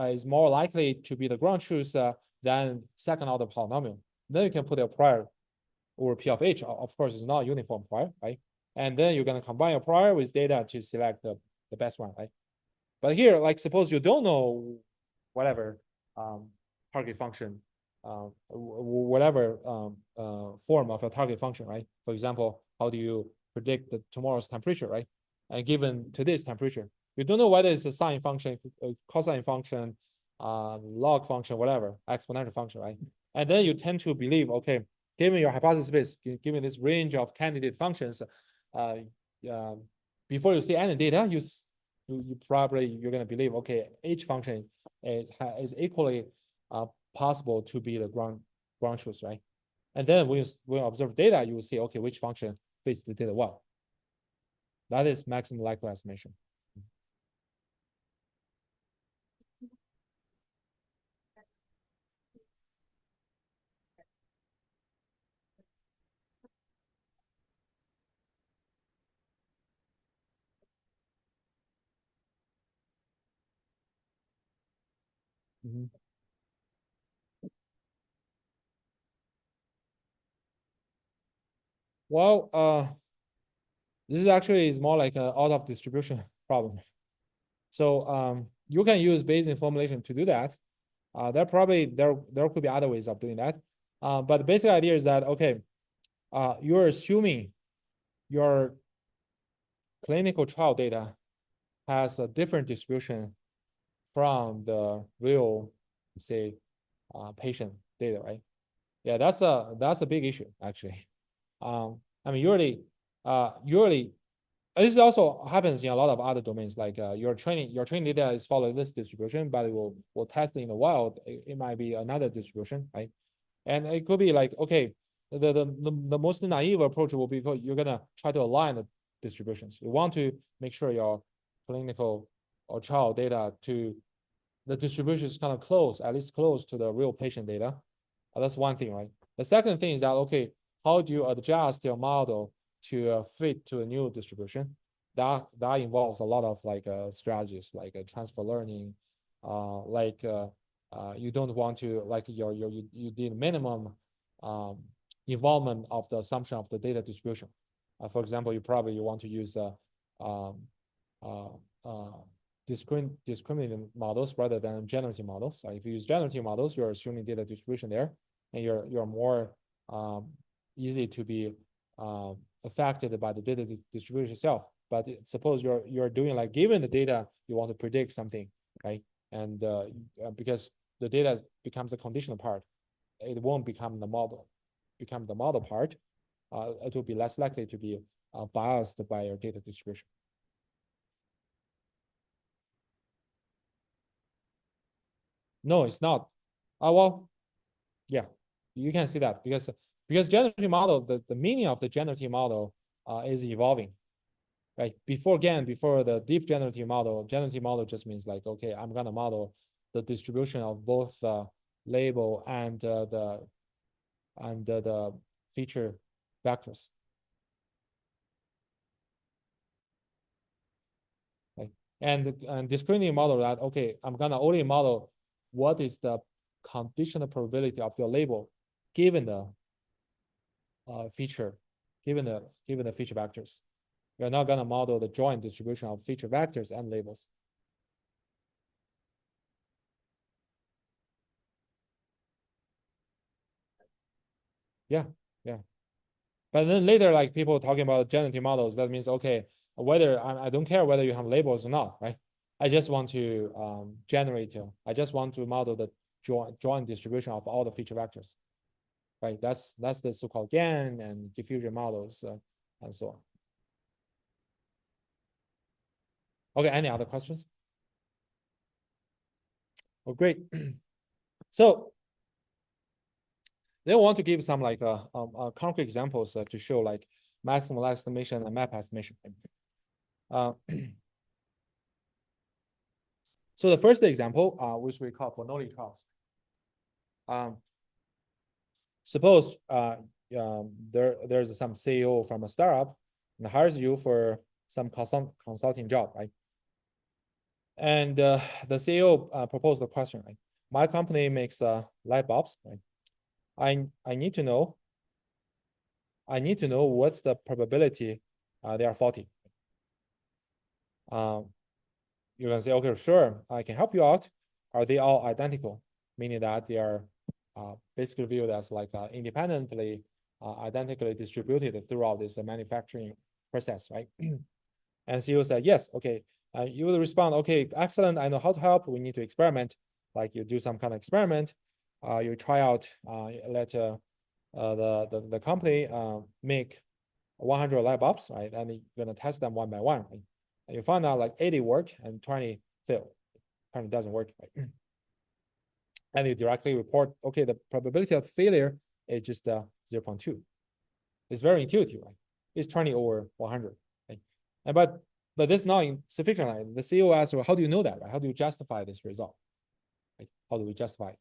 is more likely to be the ground truth than second order polynomial. Then you can put a prior or P of H. Of course, it's not uniform prior, right? And then you're gonna combine your prior with data to select the best one, right? But here, like suppose you don't know whatever target function, whatever form of a target function, right? For example, how do you predict tomorrow's temperature, right? And given today's temperature, you don't know whether it's a sine function, cosine function, log function, whatever, exponential function, right? And then you tend to believe, okay, given your hypothesis space, given this range of candidate functions, before you see any data, you're going to believe, okay, each function is equally possible to be the ground truth, right? And then when you observe data, you will see, okay, which function fits the data well. That is maximum likelihood estimation. Mm-hmm. Well, this is actually is more like an out of distribution problem. So you can use Bayesian formulation to do that. There could be other ways of doing that. But the basic idea is that, okay, you're assuming your clinical trial data has a different distribution from the real, say, patient data, right? Yeah, that's a big issue actually. I mean, usually, this also happens in a lot of other domains. Like your training data is following this distribution, but it will test in the wild. It might be another distribution, right? And it could be like, okay, the most naive approach will be you're gonna try to align the distributions. You want to make sure your clinical or trial data to the distribution is kind of close, at least close to the real patient data. That's one thing, right? The second thing is that, okay, how do you adjust your model to fit to a new distribution? That involves a lot of like strategies, like transfer learning, you don't want to like you did minimum involvement of the assumption of the data distribution. For example, you want to use um, discriminating models rather than generative models. So if you use generative models, you're assuming data distribution there, and you're more easy to be affected by the data distribution itself. But suppose you're doing like given the data, you want to predict something, right? And because the data becomes a conditional part, it won't become the model. Become the model part, it will be less likely to be biased by your data distribution. No, it's not. Well, yeah, you can see that because generative model, the meaning of the generative model is evolving, right? Before the deep generative model just means like, okay, I'm gonna model the distribution of both the label and the feature vectors. Right? And discriminating model that, okay, I'm gonna only model what is the conditional probability of your label given the feature, given the feature vectors. You're not gonna model the joint distribution of feature vectors and labels. Yeah, yeah. But then later, like people talking about generative models, that means, okay, whether I don't care whether you have labels or not, right? I just want to generate, I just want to model the joint distribution of all the feature vectors, right? That's the so-called GAN and diffusion models and so on. Okay, any other questions? Oh, great. So they want to give some like concrete examples to show like maximum estimation and map estimation. So the first example, which we call Bernoulli trials. Suppose there's some CEO from a startup and hires you for some consulting job, right? And the CEO proposed the question, right? My company makes light bulbs, right? I need to know what's the probability they are faulty. You can say, okay, sure, I can help you out. Are they all identical? Meaning that they are basically viewed as like independently, identically distributed throughout this manufacturing process, right? And CEO said, yes, okay. You will respond, okay, excellent. I know how to help. We need to experiment. Like you do some kind of experiment. You try out, let the company make 100 light bulbs, right? And you're gonna test them one by one, right? And you find out like 80 work and 20 fail. 20 doesn't work, right? And you directly report, okay, the probability of failure is just 0.2. It's very intuitive, right? It's 20 over 100, right? And but this is not sufficient. Right? The CEO asked, well, how do you know that? Right? How do you justify this result? Right? How do we justify it?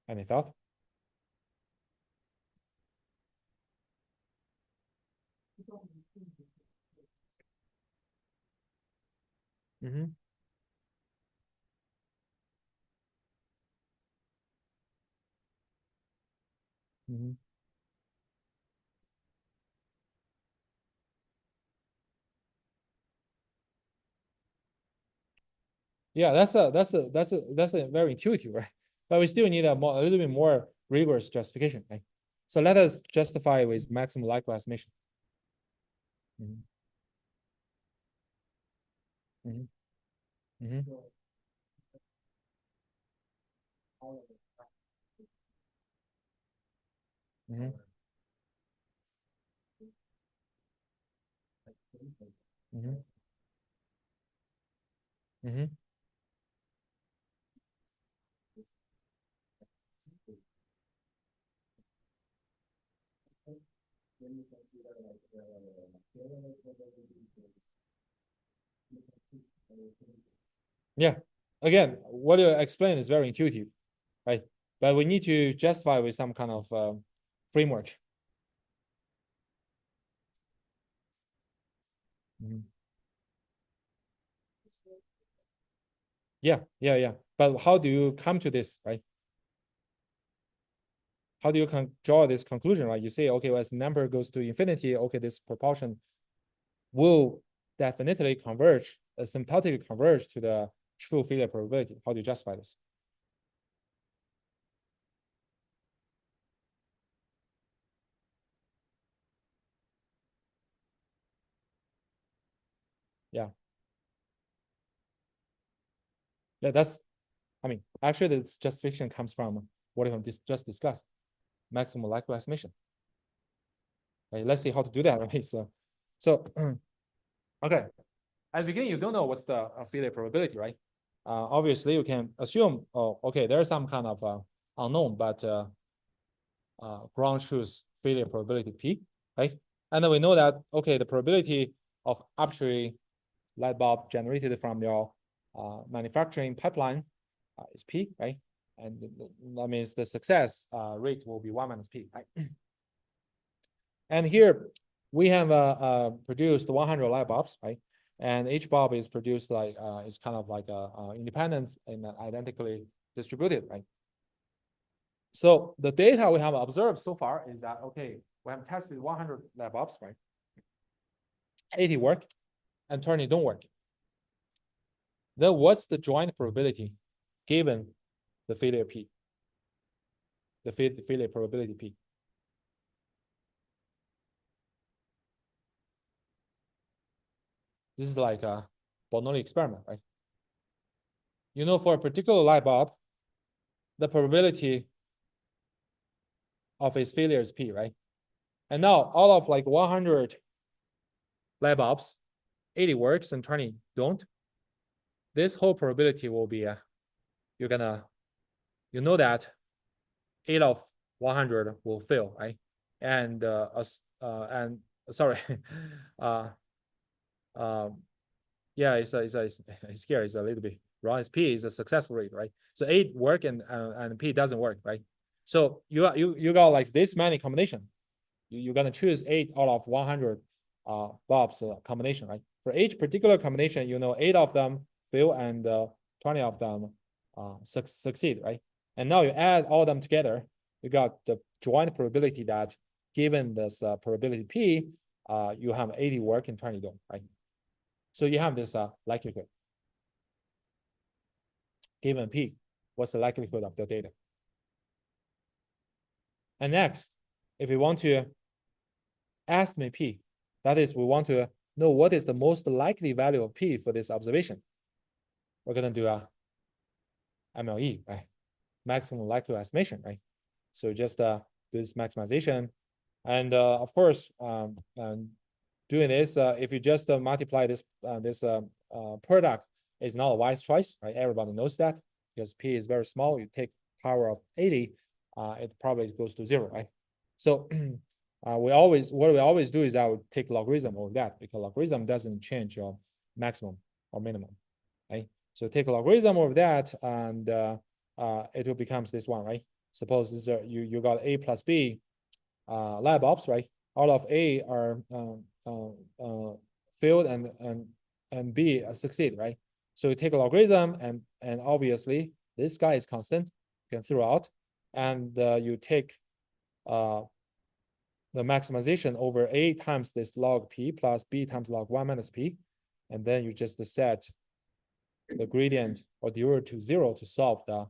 Any thought? Mm-hmm. Mm-hmm. Yeah, that's a very intuitive, right? But we still need a little bit more rigorous justification, right? So let us justify with maximum likelihood estimation. Mm-hmm. Mm-hmm. Mm-hmm. Mm-hmm. Mm-hmm. Mm-hmm. Yeah. Again, what you explain is very intuitive, right? But we need to justify with some kind of framework. Mhm. Yeah. But how do you come to this, right? How do you draw this conclusion, right? You say, okay, well, as the number goes to infinity, okay, this proportion will definitely converge, asymptotically converge to the true failure probability. How do you justify this? Yeah. That's, I mean, actually, this justification comes from what we have just discussed, maximum likelihood estimation. Right? Let's see how to do that. Right? So okay. At the beginning, you don't know what's the failure probability, right? Obviously, you can assume, oh, okay, there's some kind of unknown, but ground truth failure probability P, right? And then we know that, okay, the probability of arbitrary light bulb generated from your manufacturing pipeline is P, right? And that means the success rate will be 1 minus P, right? And here we have produced 100 light bulbs, right? And each bulb is produced like, is kind of like independent and identically distributed, right? So the data we have observed so far is that, okay, we have tested 100 light bulbs, right? 80 work and 20 don't work. Then what's the joint probability given the failure P? The failure probability P. This is like a Bernoulli experiment, right? You know, for a particular light bulb, the probability of its failure is P, right? And now all of like 100 light bulbs, 80 works and 20 don't. this whole probability will be, you know that 8 of 100 will fail, right? And sorry, yeah, it's here is a little bit wrong. It's P is a successful rate, right? So 8 work and P doesn't work, right? So you got like this many combination. You're gonna choose 8 out of 100 Bob's combination, right? For each particular combination, 8 of them fail and 20 of them succeed, right? And now you add all of them together, you got the joint probability that given this probability P, you have 80 work and 20 don't, right? So you have this likelihood. Given P, what's the likelihood of the data? And next, if we want to estimate P, that is, we want to know what is the most likely value of P for this observation. We're going to do a MLE, right? Maximum likelihood estimation, right? So just do this maximization. And of course, doing this, if you just multiply this product, is not a wise choice, right? Everybody knows that because P is very small. You take power of 80, it probably goes to 0, right? So what we always do is I would take logarithm over that because logarithm doesn't change your maximum or minimum, right? So take a logarithm over that, and it will becomes this one, right? Suppose this you got A plus B lab ops, right? All of A are failed and B succeed, right? So you take a logarithm, and obviously this guy is constant, you can throw out, and you take the maximization over A times this log P plus B times log 1 minus P, and then you just set the gradient or derivative to 0 to solve the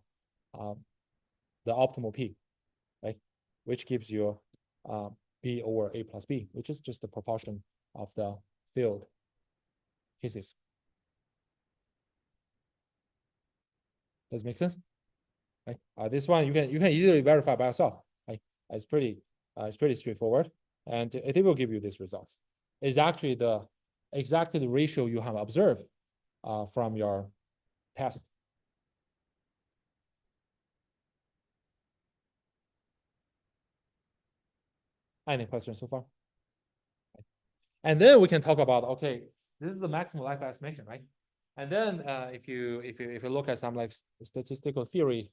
optimal P, right? Which gives you B over A plus B, which is just the proportion of the field cases. Does it make sense? Right? This one you can easily verify by yourself. Right? It's pretty straightforward, and it will give you these results. It's actually exactly the ratio you have observed from your test. Any questions so far? And then we can talk about, okay, this is the maximum likelihood estimation, right? And then if you look at some like statistical theory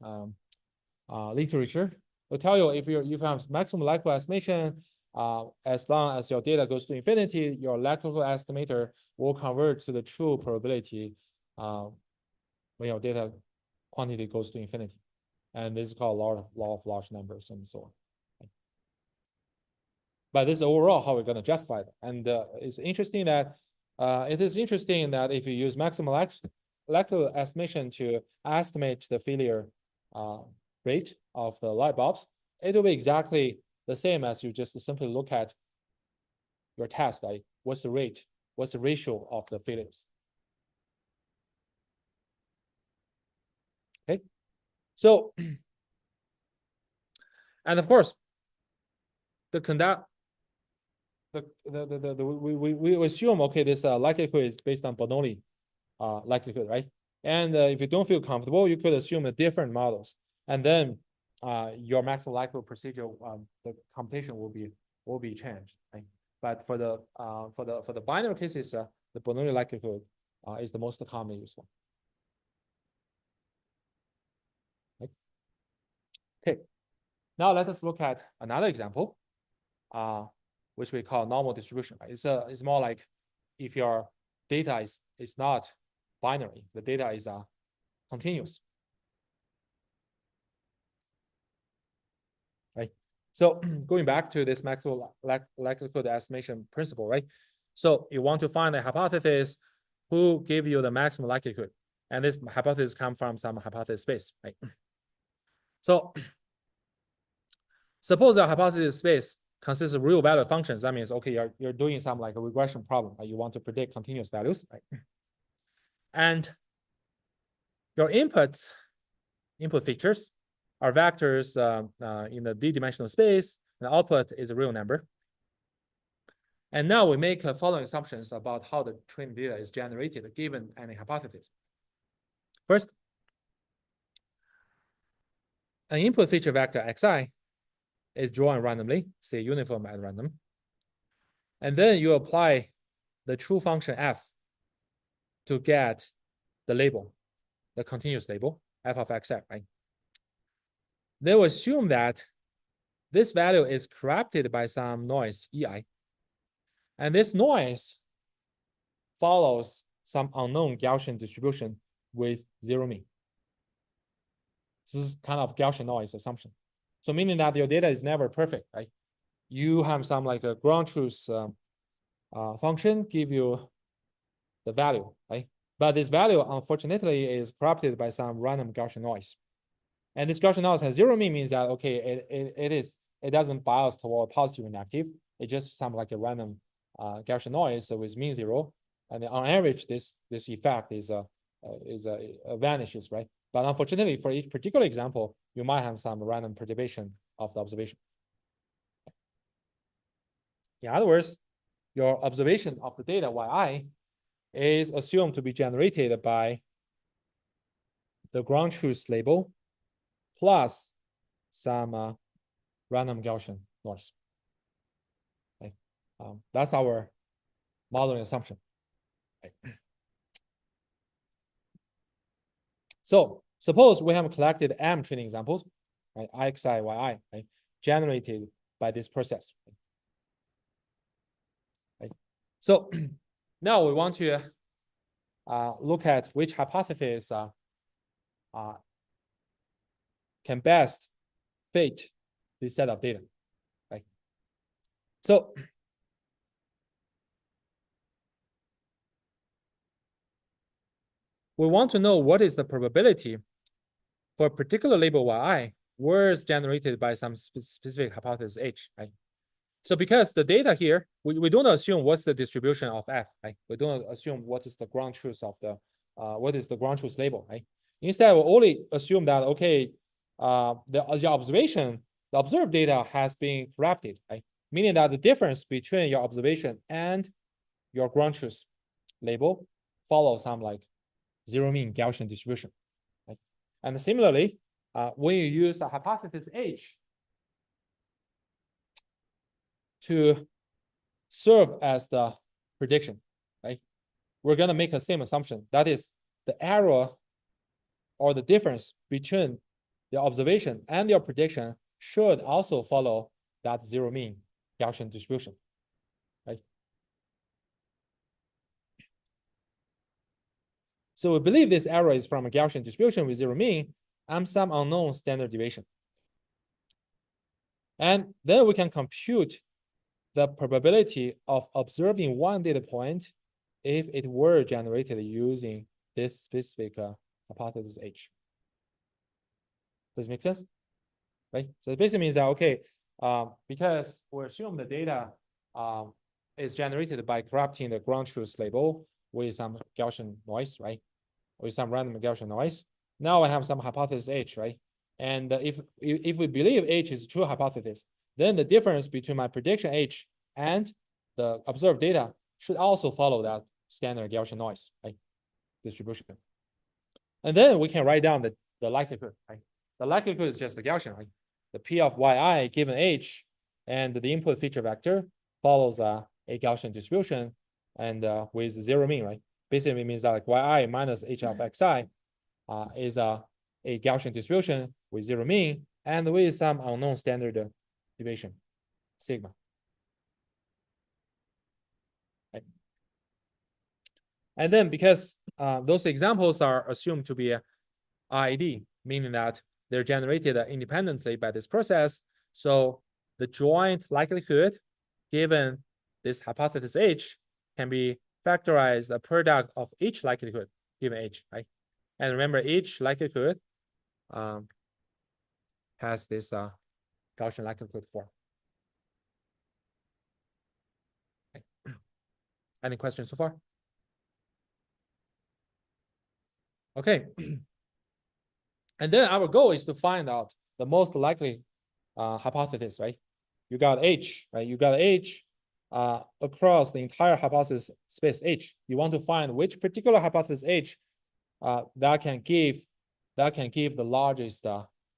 literature, it'll tell you if you have maximum likelihood estimation, as long as your data goes to infinity, your likelihood estimator will convert to the true probability when your data quantity goes to infinity. And this is called law of large numbers and so on. But this is overall how we're going to justify it. And it's interesting that if you use maximum likelihood estimation to estimate the failure rate of the light bulbs, it will be exactly the same as you just simply look at your test. Like what's the rate? What's the ratio of the failures? Okay. So, and of course, we assume, okay, this likelihood is based on Bernoulli likelihood, right? And if you don't feel comfortable, you could assume the different models, and then your maximum likelihood procedure, the computation will be changed, right? But for the binary cases, the Bernoulli likelihood is the most commonly used one. Right? Okay, now let us look at another example, which we call normal distribution. Right? It's more like if your data is not binary, the data is continuous. Right. So going back to this maximum likelihood estimation principle, right? So you want to find a hypothesis who give you the maximum likelihood, and this hypothesis comes from some hypothesis space, right? So suppose a hypothesis space consists of real value functions. That means, okay, you're doing some like a regression problem, right? You want to predict continuous values, right? And your input features are vectors in the d-dimensional space, and the output is a real number. And now we make following assumptions about how the training data is generated given any hypothesis. First, an input feature vector xi is drawn randomly, say uniform at random. And then you apply the true function f to get the label, the continuous label, f of xi, right? They will assume that this value is corrupted by some noise, ei. And this noise follows some unknown Gaussian distribution with zero mean. This is kind of Gaussian noise assumption. So meaning that your data is never perfect, right? You have some like a ground truth function give you the value, right? But this value, unfortunately, is corrupted by some random Gaussian noise. And this Gaussian noise has zero mean means that, okay, it doesn't bias toward positive and negative. It just some like a random Gaussian noise with mean zero. And on average, this effect is vanishes, right? But unfortunately, for each particular example, you might have some random perturbation of the observation. In other words, your observation of the data yi is assumed to be generated by the ground truth label plus some random Gaussian noise. Okay. That's our modeling assumption. Okay. So suppose we have collected m training examples, right, xi, yi, right, generated by this process. Right? So now we want to look at which hypothesis can best fit this set of data. Right? So we want to know what is the probability for a particular label yi was generated by some specific hypothesis h, right? So because the data here, we don't assume what's the distribution of f, right? We don't assume what is the ground truth of the, what is the ground truth label, right? Instead, we only assume that, okay, the observation, the observed data has been corrupted, right? Meaning that the difference between your observation and your ground truth label follows some like zero mean Gaussian distribution, right? And similarly, when you use the hypothesis H to serve as the prediction, right? We're going to make the same assumption. That is, the error or the difference between the observation and your prediction should also follow that zero mean Gaussian distribution, right? So we believe this error is from a Gaussian distribution with zero mean and some unknown standard deviation. And then we can compute the probability of observing one data point if it were generated using this specific hypothesis H. Does it make sense? Right? So it basically means that, okay, because we assume the data is generated by corrupting the ground truth label with some Gaussian noise, right? With some random Gaussian noise. Now I have some hypothesis H, right? And if we believe H is a true hypothesis, then the difference between my prediction H and the observed data should also follow that standard Gaussian noise, right? Distribution. And then we can write down the likelihood, right? The likelihood is just the Gaussian, right? The P of yi given H and the input feature vector follows a Gaussian distribution and with zero mean, right? Basically means that like yi minus h of xi is a Gaussian distribution with zero mean and with some unknown standard deviation, sigma. Right. And then because those examples are assumed to be RID, meaning that they're generated independently by this process. So the joint likelihood given this hypothesis H can be factorized a product of each likelihood given H, right? And remember, each likelihood has this Gaussian likelihood form. Okay. Any questions so far? Okay. And then our goal is to find out the most likely hypothesis, right? You got H, right? You got H across the entire hypothesis space H. You want to find which particular hypothesis H that can give the largest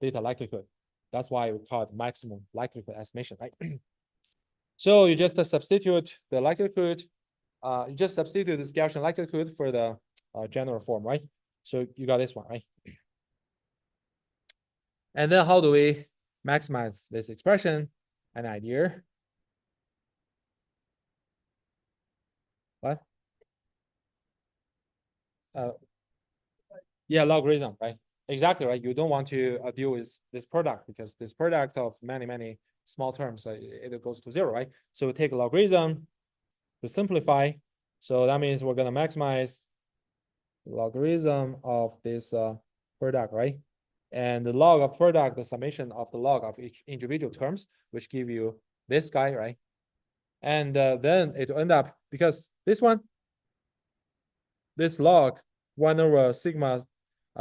data likelihood. That's why we call it maximum likelihood estimation, right? So you just substitute the likelihood. You just substitute this Gaussian likelihood for the general form, right? So you got this one, right? And then how do we maximize this expression? An idea? What? Yeah, logarithm, right? Exactly, right? You don't want to deal with this product because this product of many small terms, it goes to zero, right? So we take logarithm to simplify. So that means we're going to maximize logarithm of this product, right? And the log of product, the summation of the log of each individual terms, which give you this guy, right? And then it will end up, because this one, this log 1 over sigma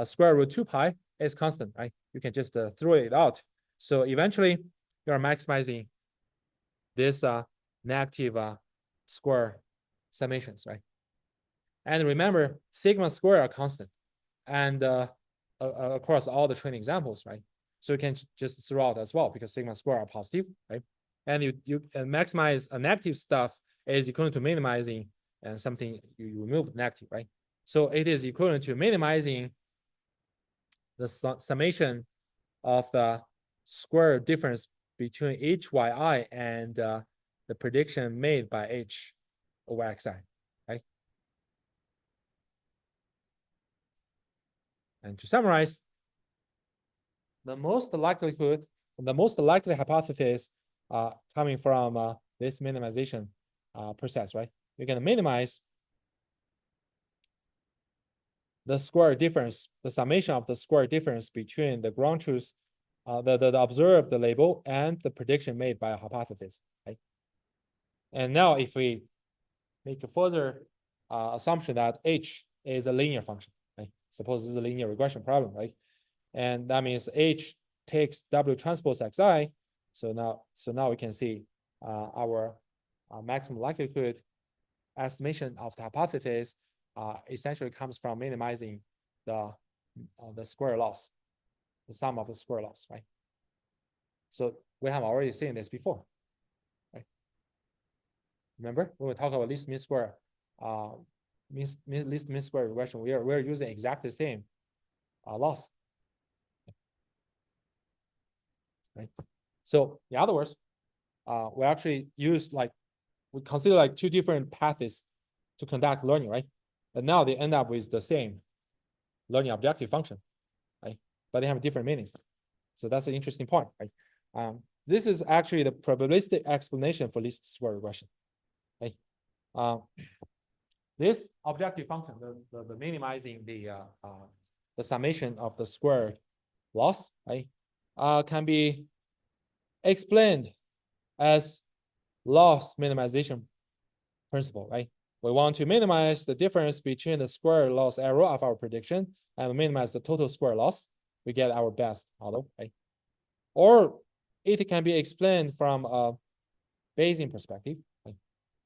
square root 2 pi is constant, right? You can just throw it out. So eventually, you're maximizing this negative square summations, right? And remember, sigma square are constant, and across all the training examples, right? So you can just throw out as well because sigma square are positive, right? And you maximize a negative stuff is equivalent to minimizing and something you remove negative, right? So it is equivalent to minimizing the summation of the square difference between HYI and the prediction made by H over XI, right? And to summarize, the most likely hypothesis coming from this minimization process, right? You're going to minimize the square difference, the summation of the square difference between the ground truth, the observed label and the prediction made by a hypothesis, right? And now if we make a further assumption that H is a linear function, right? Suppose this is a linear regression problem, right? And that means H takes W transpose Xi. So now we can see our maximum likelihood estimation of the hypothesis essentially comes from minimizing the square loss, the sum of the square loss, right? So we have already seen this before, right? Remember when we talk about least mean square, least mean square regression, we're using exactly the same loss, right? So in other words, we actually use we consider like two different paths to conduct learning, right? But now they end up with the same learning objective function, right? But they have different meanings. So that's an interesting point, right? This is actually the probabilistic explanation for least square regression, right? This objective function, the minimizing the summation of the square loss, right, can be explained as loss minimization principle, right? We want to minimize the difference between the square loss error of our prediction and minimize the total square loss. We get our best model, right? Or it can be explained from a Bayesian perspective. Right?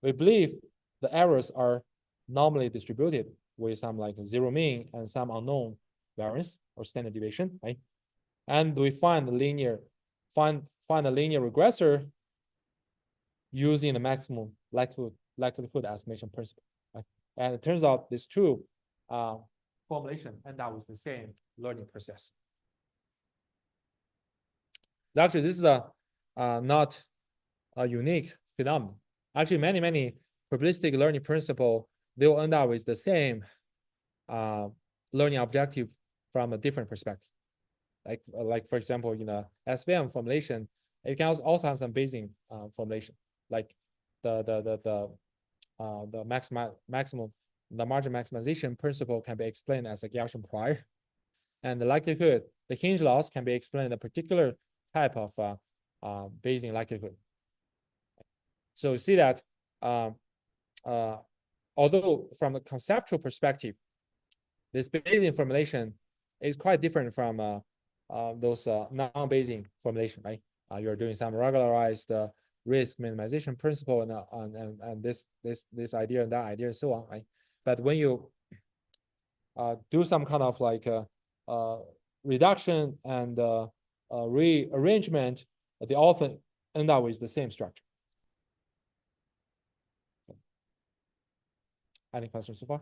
We believe the errors are normally distributed with some like zero mean and some unknown variance or standard deviation, right? And we find a linear regressor using the maximum likelihood estimation principle, right? And it turns out this two formulation end up with the same learning process. Actually, this is not a unique phenomenon. Actually, many probabilistic learning principle, they will end up with the same learning objective from a different perspective. Like for example, in the SVM formulation, it can also have some Bayesian formulation, like the margin maximization principle can be explained as a Gaussian prior, and the likelihood, the hinge loss can be explained a particular type of Bayesian likelihood. So you see that although from a conceptual perspective, this Bayesian formulation is quite different from those non-Bayesian formulation, right? You're doing some regularized risk minimization principle and this idea and that idea and so on, right? But when you do some kind of like reduction and rearrangement, they often end up with the same structure. Any questions so far?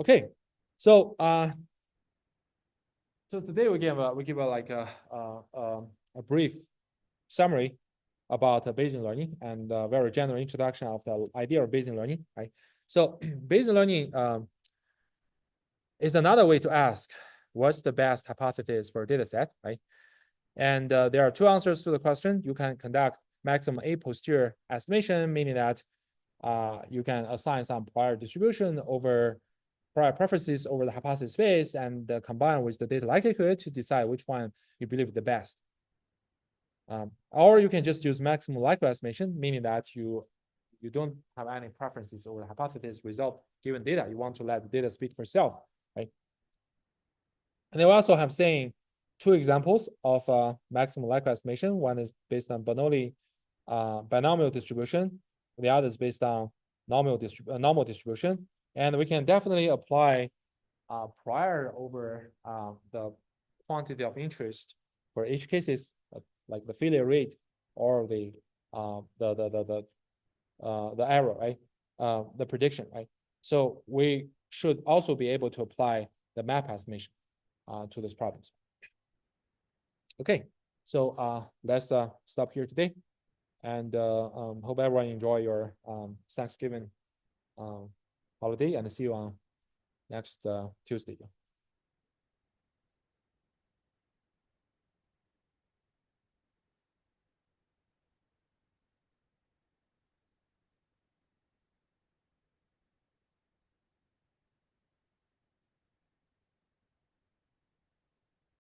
Okay, so so today we give like a brief summary about Bayesian learning and a very general introduction of the idea of Bayesian learning, right? So Bayesian learning is another way to ask what's the best hypothesis for a data set, right? And there are two answers to the question. You can conduct maximum a posterior estimation, meaning that you can assign some prior distribution over prior preferences over the hypothesis space and combine with the data likelihood to decide which one you believe the best. Or you can just use maximum likelihood estimation, meaning that you don't have any preferences over the hypothesis result given data. You want to let the data speak for itself, right? And they also have saying two examples of maximum likelihood estimation. One is based on Bernoulli binomial distribution. The other is based on normal distribution. And we can definitely apply prior over the quantity of interest for each cases, like the failure rate or the error, right? The prediction, right? So we should also be able to apply the map estimation to these problems. Okay, so let's stop here today, and hope everyone enjoy your Thanksgiving holiday, and see you on next Tuesday.